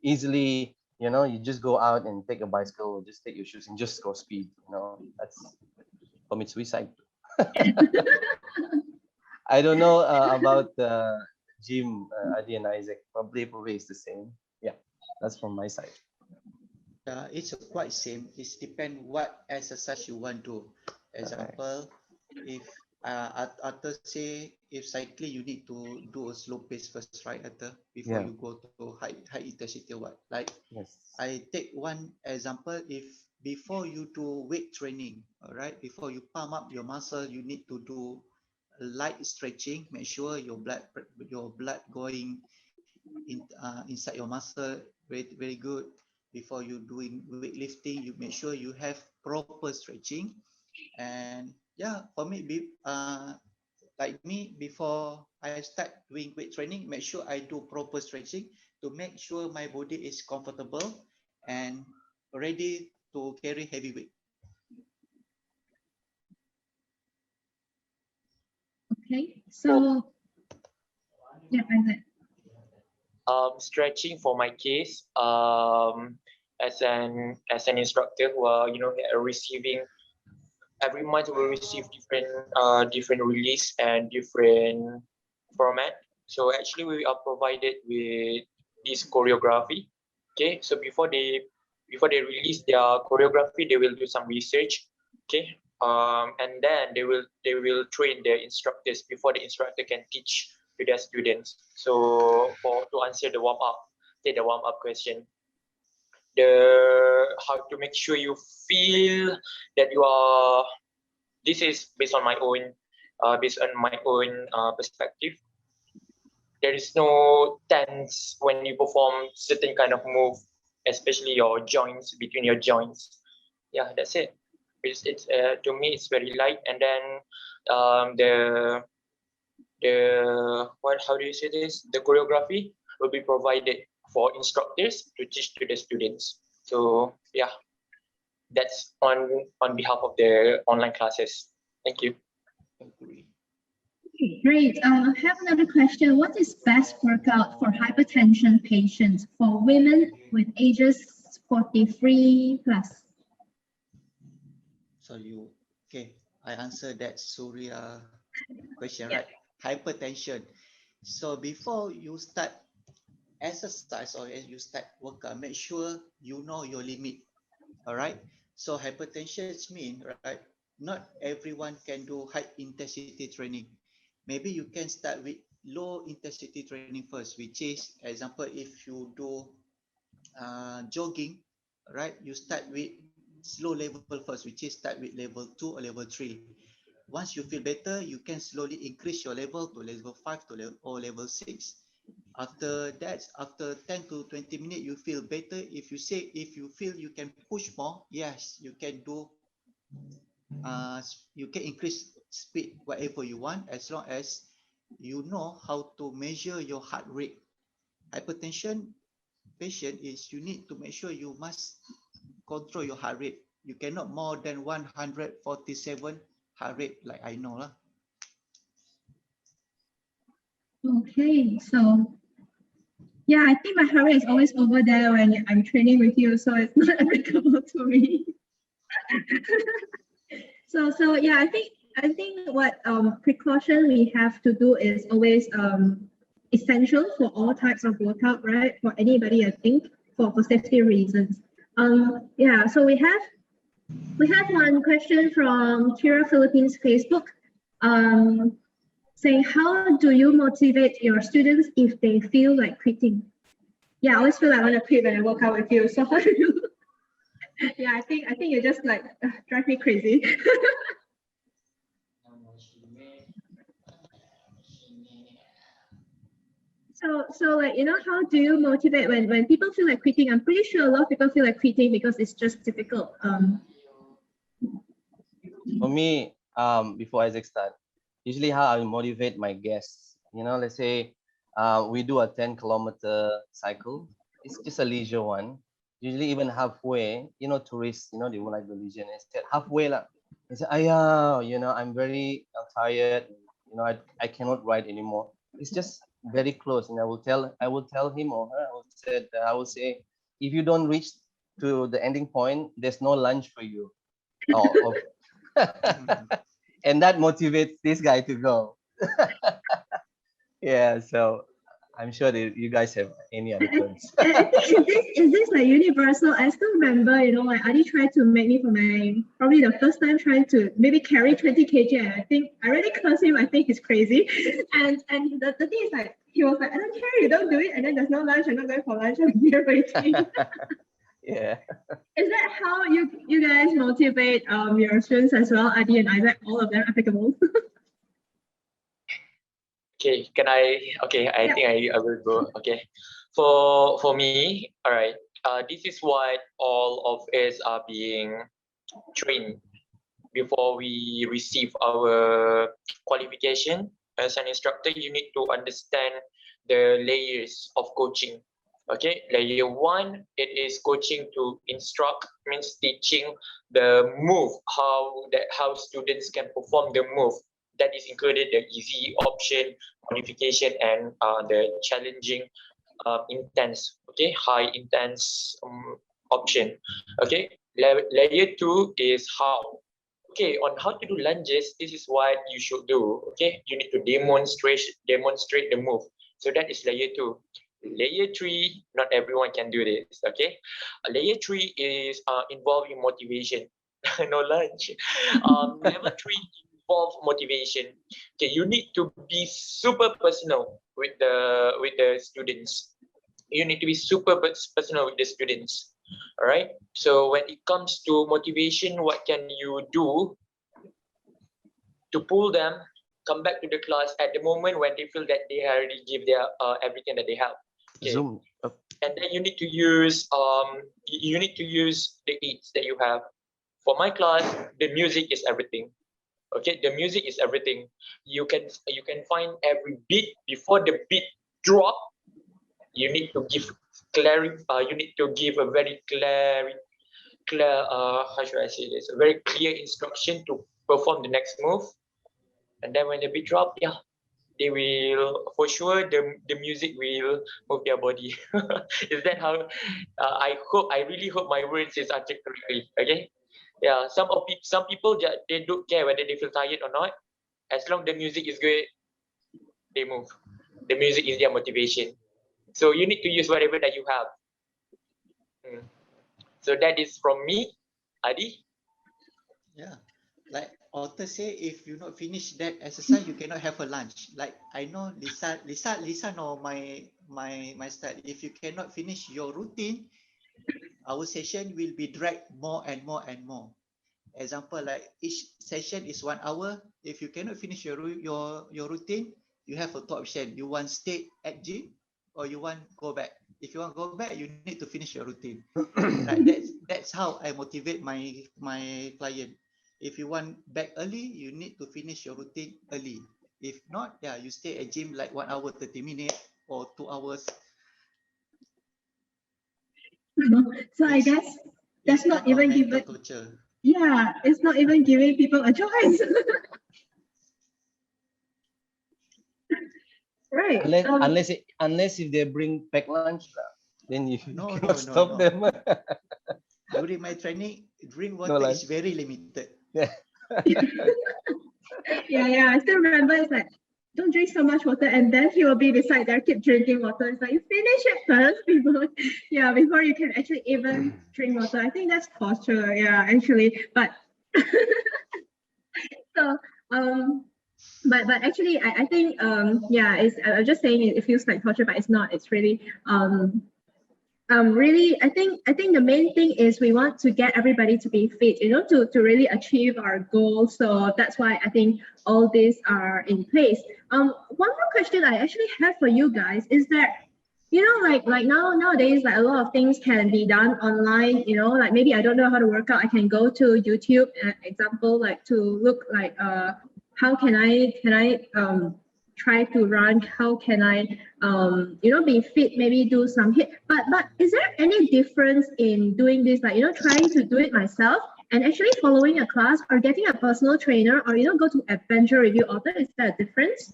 easily, you just go out and take a bicycle, just take your shoes and just go speed. That's commit suicide. I don't know about Jim, Adi and Isaac. Probably it's the same. Yeah, that's from my side. It's quite same. It depends what exercise you want to. Example, if Arthur say if cycling you need to do a slow pace first, right? Arthur, before you go to high intensity or what? Like I take one example. If before you do weight training, all right, before you pump up your muscle, you need to do light stretching. Make sure your blood going inside your muscle very good. Before you doing weightlifting, you make sure you have proper stretching. And yeah, for me, like me, before I start doing weight training, make sure I do proper stretching to make sure my body is comfortable and ready to carry heavy weight. Okay, so yeah, Isaac. Stretching for my case, as an instructor who are receiving every month, we receive different release and different format. So actually we are provided with this choreography. Okay, so before they release their choreography, they will do some research. Okay, and then they will train their instructors before the instructor can teach to their students. So to answer the warm up question, how to make sure you feel that you are. This is based on my own perspective. There is no tense when you perform certain kind of move, especially your joints, between your joints. Yeah, that's it. It's to me it's very light. And then how do you say this? The choreography will be provided for instructors to teach to the students. So yeah, that's on behalf of the online classes. Thank you. Okay, great. I have another question. What is best workout for hypertension patients for women with ages 43 plus? So I answered that Surya question, right? Hypertension. So before you start exercise or you start workout, make sure you know your limit. All right. So hypertension means, right, not everyone can do high intensity training. Maybe you can start with low intensity training first, which is, example, if you do jogging, right, you start with slow level first, which is start with level 2 or level 3. Once you feel better, you can slowly increase your level to level 5 or level 6. After that, after 10 to 20 minutes, you feel better. If you feel you can push more, yes, you can do you can increase speed whatever you want, as long as you know how to measure your heart rate. Hypertension patient is you need to make sure you must control your heart rate. You cannot more than 147 heart rate, like I know lah. Okay, so yeah, I think my heart rate is always over there when I'm training with you, so it's not applicable to me. So yeah, I think what precaution we have to do is always essential for all types of workout, right? For anybody, I think, for safety reasons. Yeah, so we have one question from QERA Philippines Facebook, saying, how do you motivate your students if they feel like quitting? Yeah, I always feel like I want to quit when I work out with you. So how do you? Yeah, I think you just like drive me crazy. So like, you know, how do you motivate when people feel like quitting? I'm pretty sure a lot of people feel like quitting because it's just difficult. For me, before Isaac start, usually how I motivate my guests, you know, let's say we do a 10-kilometer cycle. It's just a leisure one. Usually even halfway, you know, tourists, you know, they won't like the leisure. And instead halfway, like, they say, "Aya, you know, I'm very tired. You know, I cannot ride anymore." It's just very close, and I will tell him or her. I will say, if you don't reach to the ending point, there's no lunch for you. And that motivates this guy to go. Yeah, so I'm sure that you guys have any other terms. Is this like universal? I still remember, you know, like Adi tried to make me for my, probably the first time trying to maybe carry 20 kg. And I think I already cursed him. I think he's crazy. And the thing is like, he was like, I don't care, you don't do it. And then there's no lunch. I'm not going for lunch. I'm here waiting. Yeah. Is that how you guys motivate your students as well, Adi and Isaac? All of them applicable? Okay, can I? Okay, I think I will go. Okay, for me, all right. This is what all of us are being trained before we receive our qualification as an instructor. You need to understand the layers of coaching. Okay, layer one, it is coaching to instruct, means teaching the move, how students can perform the move. That is included the easy option, modification, and the challenging, intense. Okay, high intense option. Okay, layer two is how. Okay, on how to do lunges, this is what you should do. Okay, you need to demonstrate the move. So that is layer two. Layer three, not everyone can do this. Okay, layer three is involving motivation. No lunch. Level three involve motivation. Okay, you need to be super personal with the students. You need to be super personal with the students. All right. So when it comes to motivation, what can you do to pull them come back to the class at the moment when they feel that they already give their everything that they have? Okay. Zoom. And then you need to use the aids that you have. For my class, the music is everything. Okay, the music is everything. You can find every beat. Before the beat drop, you need to give you need to give a very clear how should I say this? A very clear instruction to perform the next move. And then when the beat drop, yeah, they will, for sure, the music will move their body. Is that how? I really hope my words is uttered correctly. Okay. Yeah, some people they don't care whether they feel tired or not. As long the music is good, they move. The music is their motivation. So you need to use whatever that you have. So that is from me, Adi. Yeah, like author say, if you not finish that exercise, you cannot have a lunch. Like I know Lisa know my style. If you cannot finish your routine, our session will be dragged more and more and more. Example, like each session is 1 hour. If you cannot finish your routine, you have a two option. You want stay at gym or you want go back. If you want go back, you need to finish your routine. Like that's how I motivate my client. If you want back early, you need to finish your routine early. If not, yeah, you stay at gym like 1 hour, 30 minutes or 2 hours. So I guess that's not kind of even mental given. torture. Yeah, it's not even giving people a choice. Right. Unless if they bring packed lunch, then you No, cannot stop no. them. During my training, drink water No is very limited. Yeah. Yeah. I still remember it's like, don't drink so much water, and then he will be beside there, keep drinking water. It's like, you finish it first before you can actually even drink water. I think that's torture. Yeah, actually, but so but actually I think yeah, I'm just saying it feels like torture, but it's not. It's really really I think the main thing is we want to get everybody to be fit, to really achieve our goals. So that's why I think all these are in place. One more question I actually have for you guys is that, like nowadays, like a lot of things can be done online, like maybe I don't know how to work out, I can go to YouTube, example, like to look like how can I try to run, how can I be fit, maybe do some hit, but is there any difference in doing this, like trying to do it myself and actually following a class, or getting a personal trainer, or go to adventure review author? Is there a difference?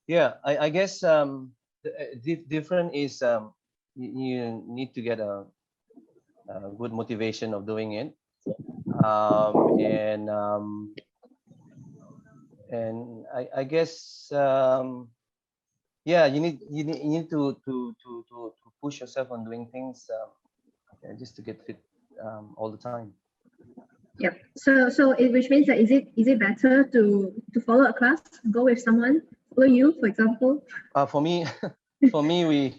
Yeah, I guess different is you need to get a good motivation of doing it, and I guess yeah, you need to push yourself on doing things just to get fit all the time. Yep. So which means that is it better to follow a class, go with someone, follow you, for example? For me, we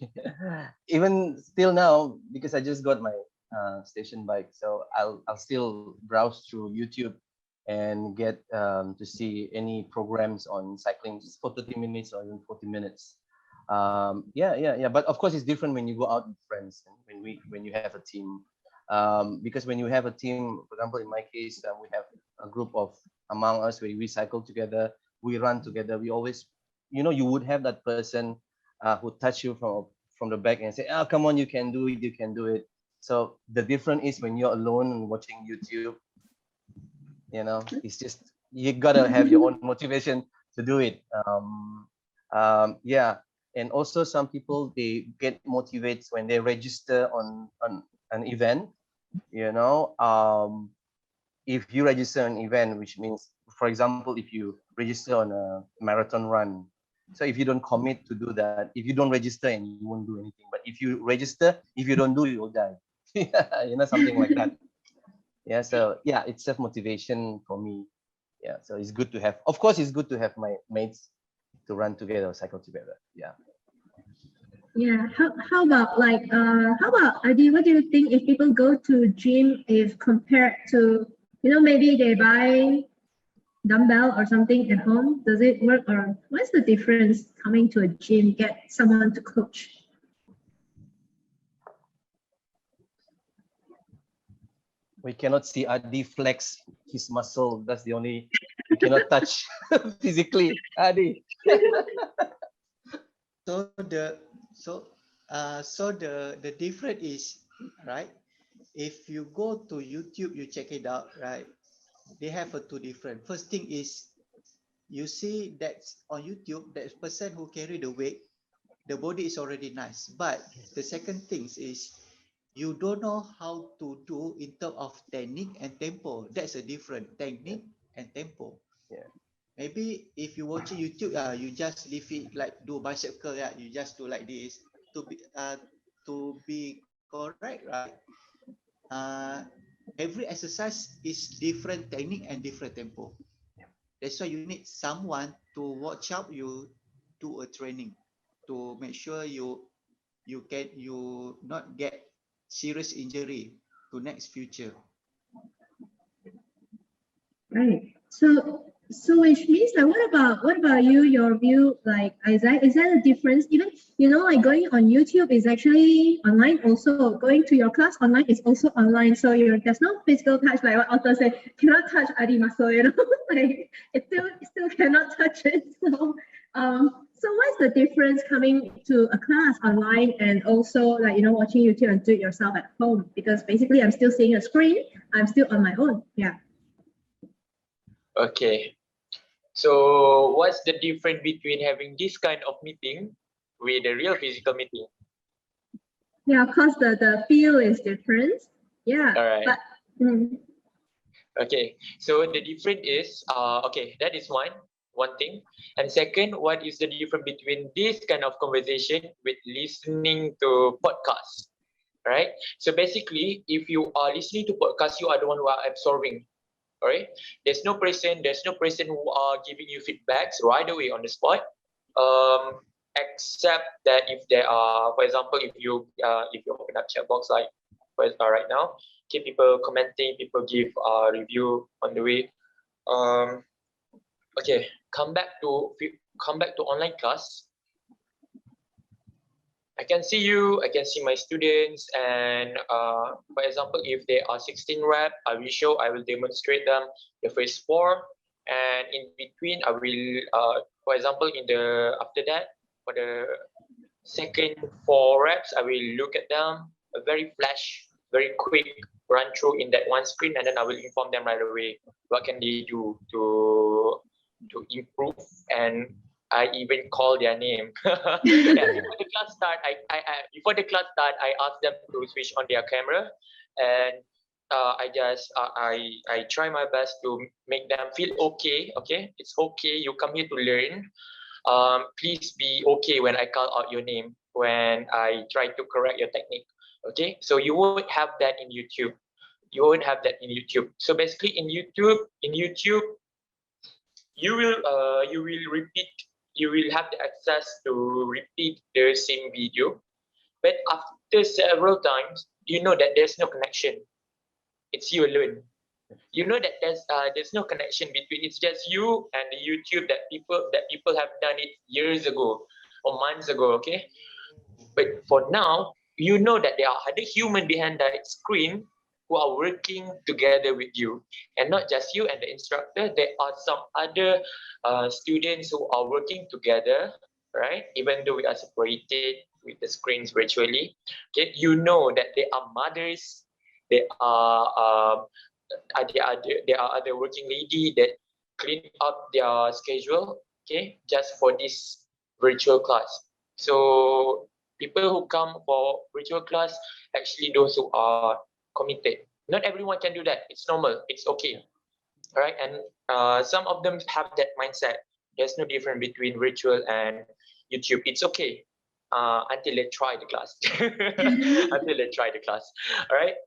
even still now, because I just got my station bike, so I'll still browse through YouTube and get to see any programs on cycling just for 30 minutes or even 40 minutes. Yeah. But of course, it's different when you go out with friends and when you have a team. Because when you have a team, for example, in my case, we have a group of among us where we cycle together, we run together. We always, you would have that person who touch you from the back and say, "Oh, come on, you can do it, you can do it." So the difference is when you're alone and watching YouTube, it's just you gotta have your own motivation to do it. Yeah, and also some people, they get motivated when they register on an event. If you register an event, which means, for example, if you register on a marathon run, so if you don't commit to do that, if you don't register, and you won't do anything. But if you register, if you don't do, you will die. Something like that. Yeah, so yeah, it's self-motivation for me. Yeah, so it's good to have, of course, it's good to have my mates to run together or cycle together. Yeah. Yeah. How about Adi, what do you think if people go to gym, if compared to, maybe they buy dumbbell or something at home, does it work, or what's the difference coming to a gym, get someone to coach? We cannot see Adi flex his muscle. That's the only, we cannot touch physically. Adi. So the difference is, right, if you go to YouTube, you check it out, right, they have two different. First thing is, you see that on YouTube, that person who carry the weight, the body is already nice. But the second thing is, you don't know how to do in terms of technique and tempo. That's a different technique and tempo. Yeah. Maybe if you watch YouTube, you just leave it like do bicep curl, you just do like this to be correct, right? Every exercise is different technique and different tempo. That's why you need someone to watch out you do a training to make sure you not get serious injury to next future. Right. So So which means like what about you, your view, like Isaac, is there a difference? Even like going on YouTube is actually online also. Going to your class online is also online. So there's no physical touch, like what Otto said, cannot touch Adi muscle, like it still cannot touch it. So what's the difference coming to a class online and also like watching YouTube and do it yourself at home? Because basically I'm still seeing a screen, I'm still on my own. Yeah. Okay. So what's the difference between having this kind of meeting with a real physical meeting? Yeah, of course the feel is different. Yeah. All right. But, Okay. So the difference is okay, that is one thing. And second, what is the difference between this kind of conversation with listening to podcasts? Right? So basically, if you are listening to podcasts, you are the one who are absorbing. All right, there's no person who are giving you feedbacks right away on the spot, except that if there are, for example, if you open up chat box like right now, okay, people commenting, people give review on the way. Okay, come back to online class. I can see you, I can see my students, and for example, if there are 16 reps, I will demonstrate them the first 4, and in between, I will, for example, after that, for the second 4 reps, I will look at them, a very quick run through in that one screen, and then I will inform them right away what can they do to improve, and I even call their name. Yeah, before the class start, I ask them to switch on their camera, and I try my best to make them feel okay. Okay, it's okay. You come here to learn. Please be okay when I call out your name, when I try to correct your technique. Okay, so you won't have that in YouTube. You won't have that in YouTube. So basically, in YouTube, you will repeat. You will have the access to repeat the same video, but after several times, you know that there's no connection. It's you alone. You know that there's no connection between. It's just you and the YouTube that people have done it years ago or months ago. Okay, but for now, you know that there are other human behind that screen who are working together with you, and not just you and the instructor. There are some other students who are working together, right? Even though we are separated with the screens virtually, okay, you know that there are mothers, there are other working lady that clean up their schedule, okay, just for this virtual class. So people who come for virtual class, actually those who are committed. Not everyone can do that. It's normal. It's okay. All right. And some of them have that mindset. There's no difference between virtual and YouTube. It's okay until they try the class. Until they try the class. All right.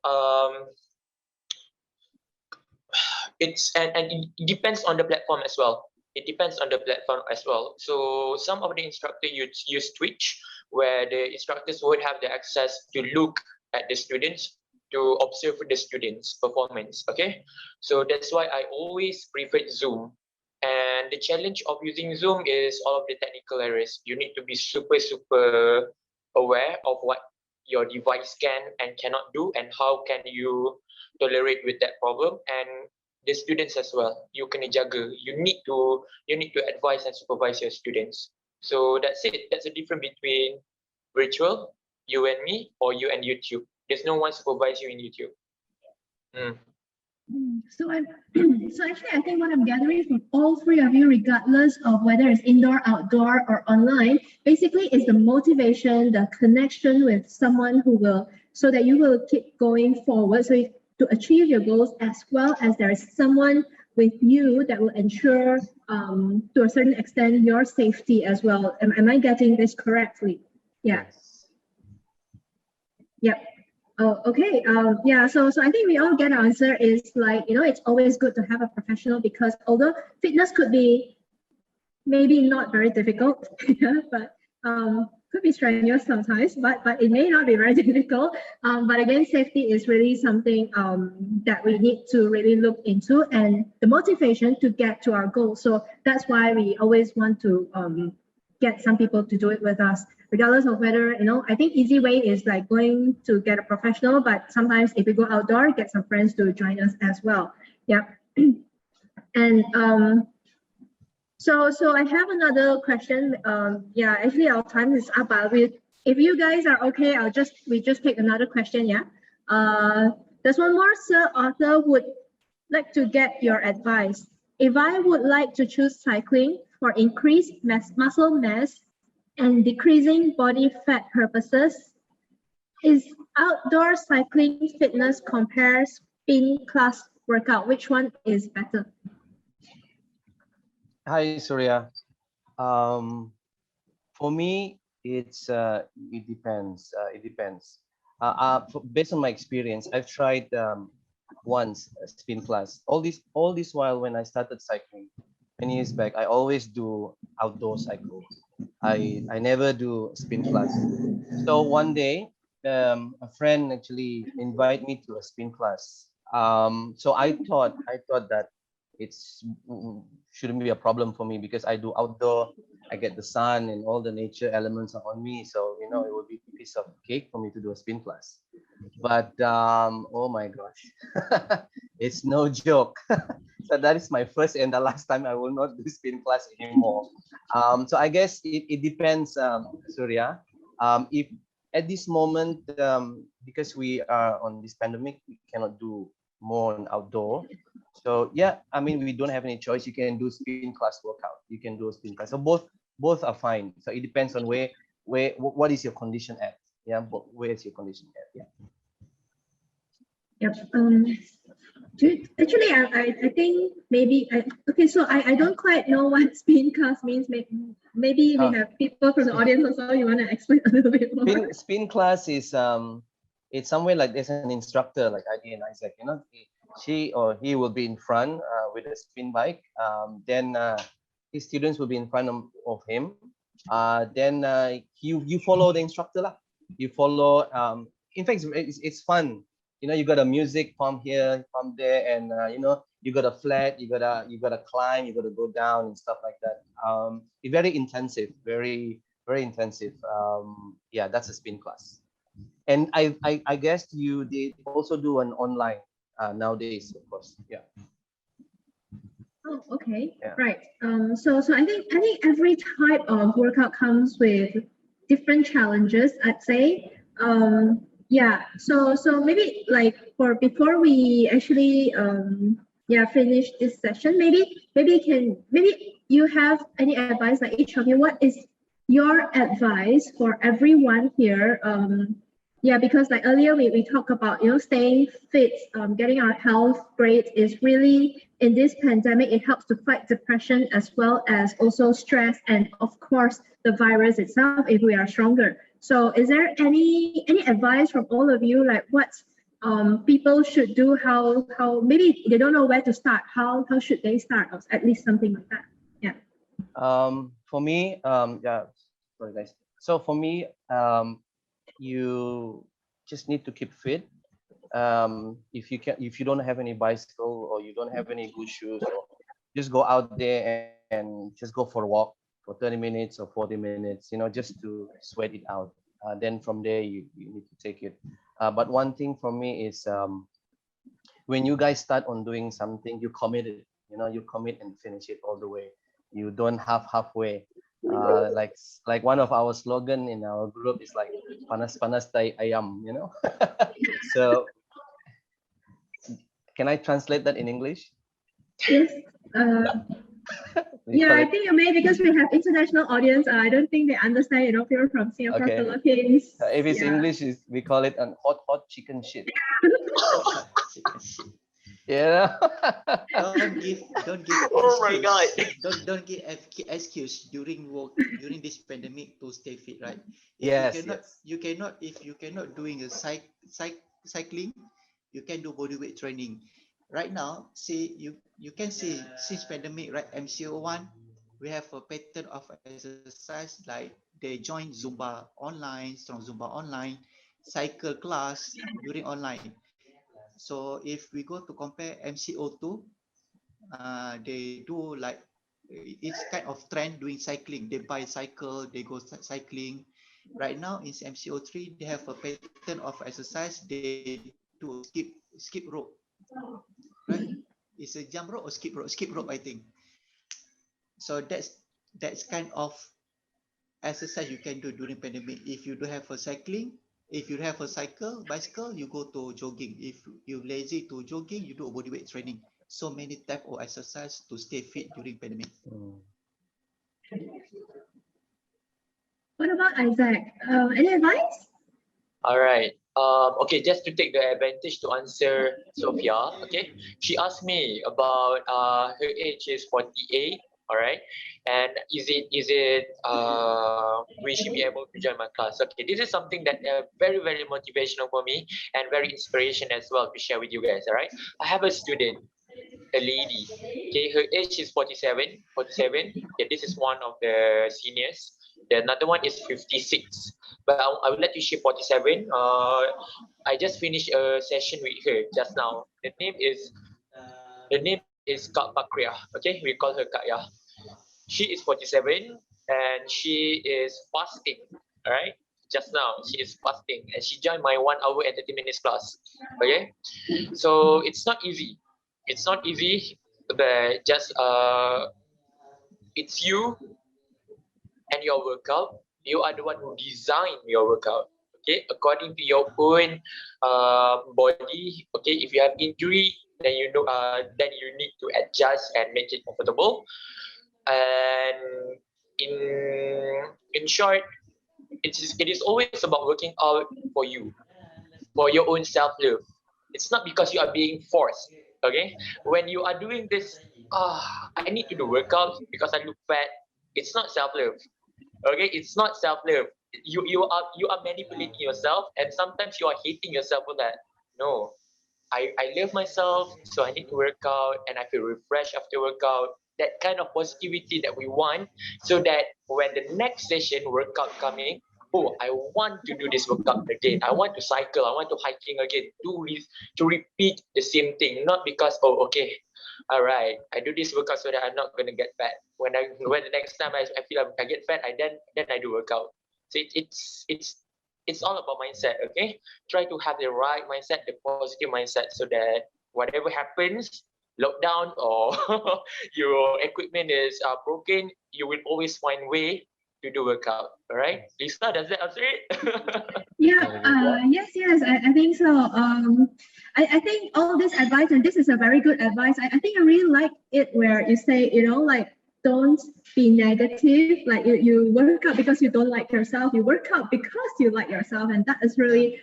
And it depends on the platform as well. It depends on the platform as well. So some of the instructors use Twitch, where the instructors would have the access to look at the students, to observe the students' performance. Okay, so that's why I always prefer Zoom. And the challenge of using Zoom is all of the technical errors. You need to be super aware of what your device can and cannot do, and how can you tolerate with that problem. And the students as well, you kena jaga. You need to advise and supervise your students. So that's it. That's the difference between virtual, you and me, or you and YouTube. There's no one supervise you in YouTube. So actually, I think what I'm gathering from all three of you, regardless of whether it's indoor, outdoor, or online, basically is the motivation, the connection with someone so that you will keep going forward. So to achieve your goals, as well as there is someone with you that will ensure, to a certain extent, your safety as well. Am I getting this correctly? Yeah. Yep. Oh, okay. Yeah. So I think we all get our answer is like, it's always good to have a professional, because although fitness could be maybe not very difficult, but could be strenuous sometimes, but it may not be very difficult. But again, safety is really something that we need to really look into, and the motivation to get to our goal. So that's why we always want to get some people to do it with us, regardless of whether, I think easy way is like going to get a professional, but sometimes if we go outdoor, get some friends to join us as well. Yeah. And so I have another question. Yeah, actually our time is up, but if you guys are okay, we just take another question. Yeah. There's one more. Sir Arthur would like to get your advice. If I would like to choose cycling for increased muscle mass and decreasing body fat purposes, is outdoor cycling fitness compare spin class workout? Which one is better? Hi, Surya. For me, it depends. It depends. Based on my experience, I've tried once a spin class. All this while when I started cycling many years back, I always do outdoor cycle. I never do spin class. So one day, a friend actually invited me to a spin class. So I thought that it's shouldn't be a problem for me because I do outdoor. I get the sun and all the nature elements are on me. So it would be a piece of cake for me to do a spin class. But oh my gosh, it's no joke. So that is my first and the last time I will not do spin class anymore. So I guess it depends, Surya. If at this moment, because we are on this pandemic, we cannot do more on outdoor. So yeah, I mean, we don't have any choice. You can do spin class workout. You can do a spin class. So both are fine. So it depends on what is your condition at. Yeah, but where is your condition at? Yeah. Yep. Actually, I think maybe okay. So I don't quite know what spin class means. Maybe we have people from the audience also. You want to explain a little bit more? Spin class is it's somewhere like there's an instructor like ID and Isaac. She or he will be in front with a spin bike. Then his students will be in front of him. Then you follow the instructor lah. You follow. In fact, it's fun. You got a music from here, from there, and you got a flat. You gotta climb. You gotta go down and stuff like that. It's very intensive, very very intensive. Yeah, that's a spin class. And I guess you did also do an online nowadays, of course. Yeah. Oh, okay. Yeah. Right. So I think every type of workout comes with different challenges, I'd say. Yeah. So maybe like before we actually finish this session, maybe you have any advice, like each of you, what is your advice for everyone here? Yeah, because like earlier we talked about staying fit, getting our health great is really, in this pandemic, it helps to fight depression as well as also stress and of course the virus itself if we are stronger. So is there any advice from all of you, like what people should do, how maybe they don't know where to start, how should they start, or at least something like that? Yeah. For me, yeah, sorry guys. So for me, you just need to keep fit. If you don't have any bicycle or you don't have any good shoes, or just go out there and just go for a walk for 30 minutes or 40 minutes, just to sweat it out. Then from there you need to take it. But one thing for me is when you guys start on doing something, you commit it. You commit and finish it all the way. You don't halfway. Like one of our slogan in our group is like panas tai ayam, So can I translate that in English? Yes. Yeah, I think you may, because we have international audience. I don't think they understand, people from Singapore, Okay. Philippines. If it's English, we call it an hot chicken shit. Yeah. Don't give Oh my God. Don't give excuse during this pandemic to stay fit, right? You cannot if you cannot doing a cycling, you can do bodyweight training. Right now, see you can see since pandemic, right? MCO1, we have a pattern of exercise like they join Zumba online, strong Zumba online, cycle class during online. So if we go to compare MCO2, they do like, it's kind of trend doing cycling. They buy cycle, they go cycling. Right now in MCO3, they have a pattern of exercise. They do skip rope, right? It's a jump rope or skip rope, I think. So that's kind of exercise you can do during pandemic. If you do have a cycling, if you have a bicycle, you go to jogging. If you're lazy to jogging, you do a bodyweight training. So many type of exercise to stay fit during pandemic. What about Isaac? Any advice? All right. Okay, just to take the advantage to answer Sophia. Okay, she asked me about her age is 48. All right, and will she be able to join my class? Okay, this is something that very motivational for me and very inspiration as well to share with you guys. All right, I have a student, a lady. Okay, her age is 47. Okay, this is one of the seniors. The another one is 56. But I would like to share 47. I just finished a session with her just now. The name is Kak Bakria. Okay, we call her Kak Ya. She is 47 and she is fasting. All right, just now she is fasting and she joined my 1 hour and 30 minutes class. Okay, so it's not easy. It's not easy, but just it's you and your workout. You are the one who design your workout, okay, according to your own body. Okay, if you have injury, then you know, then you need to adjust and make it comfortable. And in short, it is always about working out for you, for your own self-love. It's not because you are being forced. Okay, when you are doing this, I need to do workout because I look fat. It's not self-love. Okay, it's not self-love. You are manipulating yourself, and sometimes you are hating yourself for that. No, I love myself, so I need to work out, and I feel refreshed after workout. That kind of positivity that we want, so that when the next session workout coming, oh, I want to do this workout again. I want to cycle. I want to hiking again. To repeat the same thing, not because, oh, okay, all right, I do this workout so that I'm not gonna get fat. When the next time I feel I get fat, then I do workout. So it's all about mindset. Okay, try to have the right mindset, the positive mindset, so that whatever happens, lockdown or your equipment is broken, you will always find way to do workout. All right, Lisa, does that answer it? Yeah, yes, I think so. I think all this advice, and this is a very good advice. I think I really like it where you say, like, don't be negative. Like you work out because you don't like yourself. You work out because you like yourself, and that is really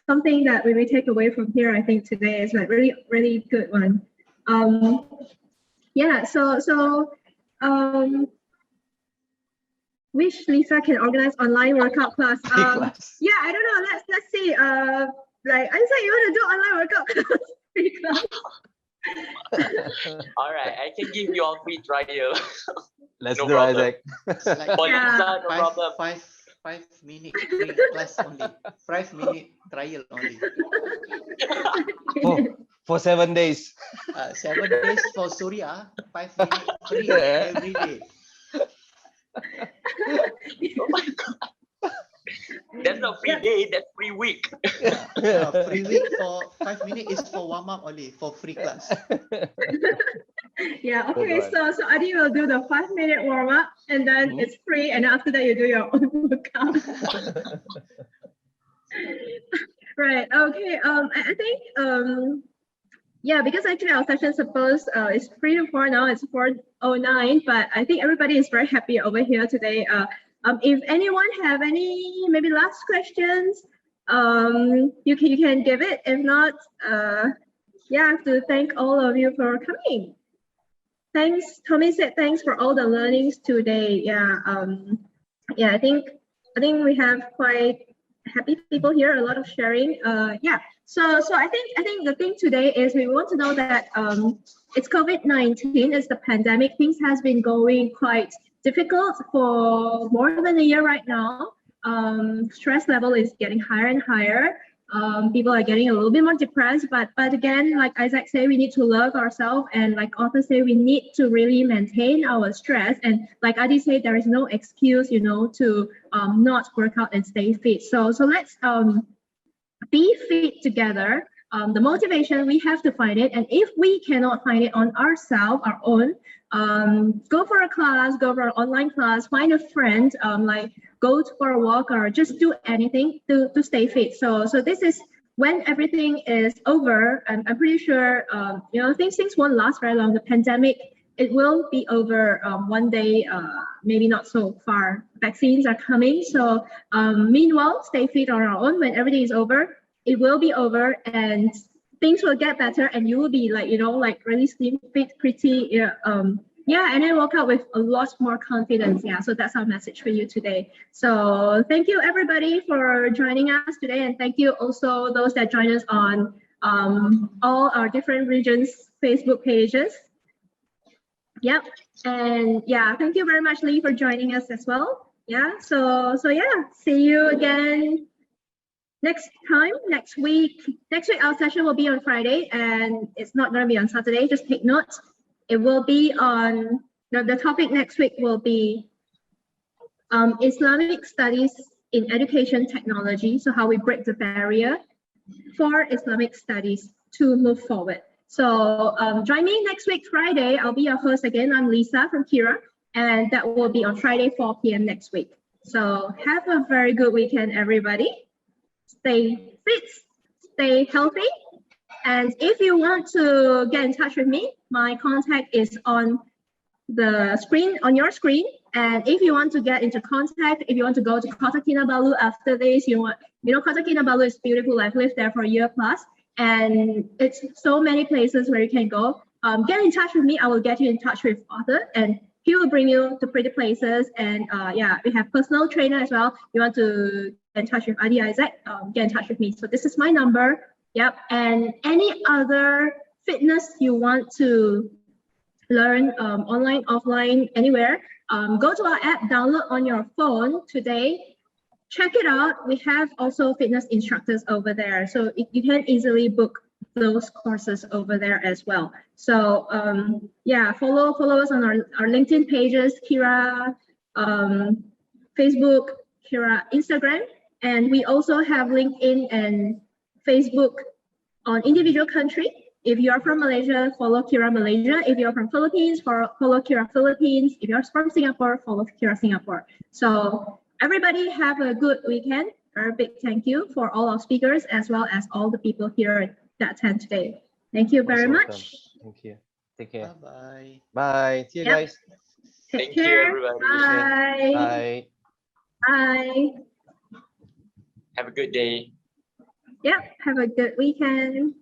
something that we will take away from here. I think today is like really good one. Yeah. So which Lisa can organize online workout class? Yeah, I don't know. Let's see. Like Isaac, you want to do online workout class? Free class? All right, I can give you all free trial. Let's No do problem. Isaac. Like For Lisa, no problem. 5 minute free class only. 5 minute trial only. For 7 days. 7 days for Surya. 5 minute free every day. Oh my God. That's not free day, that's free week. Free week for 5 minutes is for warm up only, for free class. Yeah, okay, so Adi will do the 5-minute warm up and then it's free, and after that you do your own workout. Right, okay, I think yeah, because actually our session supposed is 3 to 4 now, it's 4:09, but I think everybody is very happy over here today. If anyone have any maybe last questions, you can give it. If not, yeah, I have to thank all of you for coming. Thanks, Tommy said thanks for all the learnings today. Yeah, yeah, I think we have quite happy people here, a lot of sharing. Yeah, so I think the thing today is we want to know that it's COVID-19, it's the pandemic. Things has been going quite difficult for more than a year right now. Stress level is getting higher and higher. People are getting a little bit more depressed, but again, like Isaac said, we need to love ourselves, and like Arthur said, we need to really maintain our stress. And like Adi said, there is no excuse, you know, to not work out and stay fit. So let's be fit together. The motivation, we have to find it, and if we cannot find it on ourselves, our own, go for a class, go for an online class, find a friend, like go for a walk or just do anything to stay fit. So this is when everything is over. I'm pretty sure, you know, things won't last very long. The pandemic, it will be over one day, maybe not so far. Vaccines are coming. So meanwhile, stay fit on our own. When everything is over, it will be over and things will get better, and you will be like, you know, like really slim, fit, pretty, yeah, and then woke up with a lot more confidence. Yeah, so that's our message for you today. So thank you everybody for joining us today, and thank you also those that joined us on all our different regions Facebook pages. Yep, and yeah, thank you very much, Lee, for joining us as well. Yeah, so yeah, see you again next time, next week. Next week our session will be on Friday, and it's not going to be on Saturday. Just take note. It will be on, the topic next week will be Islamic studies in education technology. So how we break the barrier for Islamic studies to move forward. So join me next week, Friday. I'll be your host again. I'm Lisa from QERA, and that will be on Friday, 4 p.m. next week. So have a very good weekend, everybody. Stay fit, stay healthy. And if you want to get in touch with me, my contact is on the screen, on your screen. And if you want to get into contact, if you want to go to Kota Kinabalu after this, you know, Kota Kinabalu is beautiful. I've lived there for a year plus, and it's so many places where you can go. Get in touch with me. I will get you in touch with Arthur, and he will bring you to pretty places. And yeah, we have personal trainer as well. You want to get in touch with Adi Isaac, get in touch with me. So this is my number. Yep, and any other fitness you want to learn, online, offline, anywhere, go to our app, download on your phone today, check it out. We have also fitness instructors over there, so you can easily book those courses over there as well. So yeah, follow us on our LinkedIn pages, QERA, Facebook, QERA, Instagram, and we also have LinkedIn and Facebook on individual country. If you are from Malaysia, follow QERA Malaysia. If you're from Philippines, follow QERA Philippines. If you're from Singapore, follow QERA Singapore. So everybody have a good weekend. A big thank you for all our speakers as well as all the people here that attend today. Thank you very much. Thank you. Take care. Bye-bye. Bye. See you guys. Take Thank you, care. everybody. Bye. Bye. Bye. Have a good day. Yep. Have a good weekend.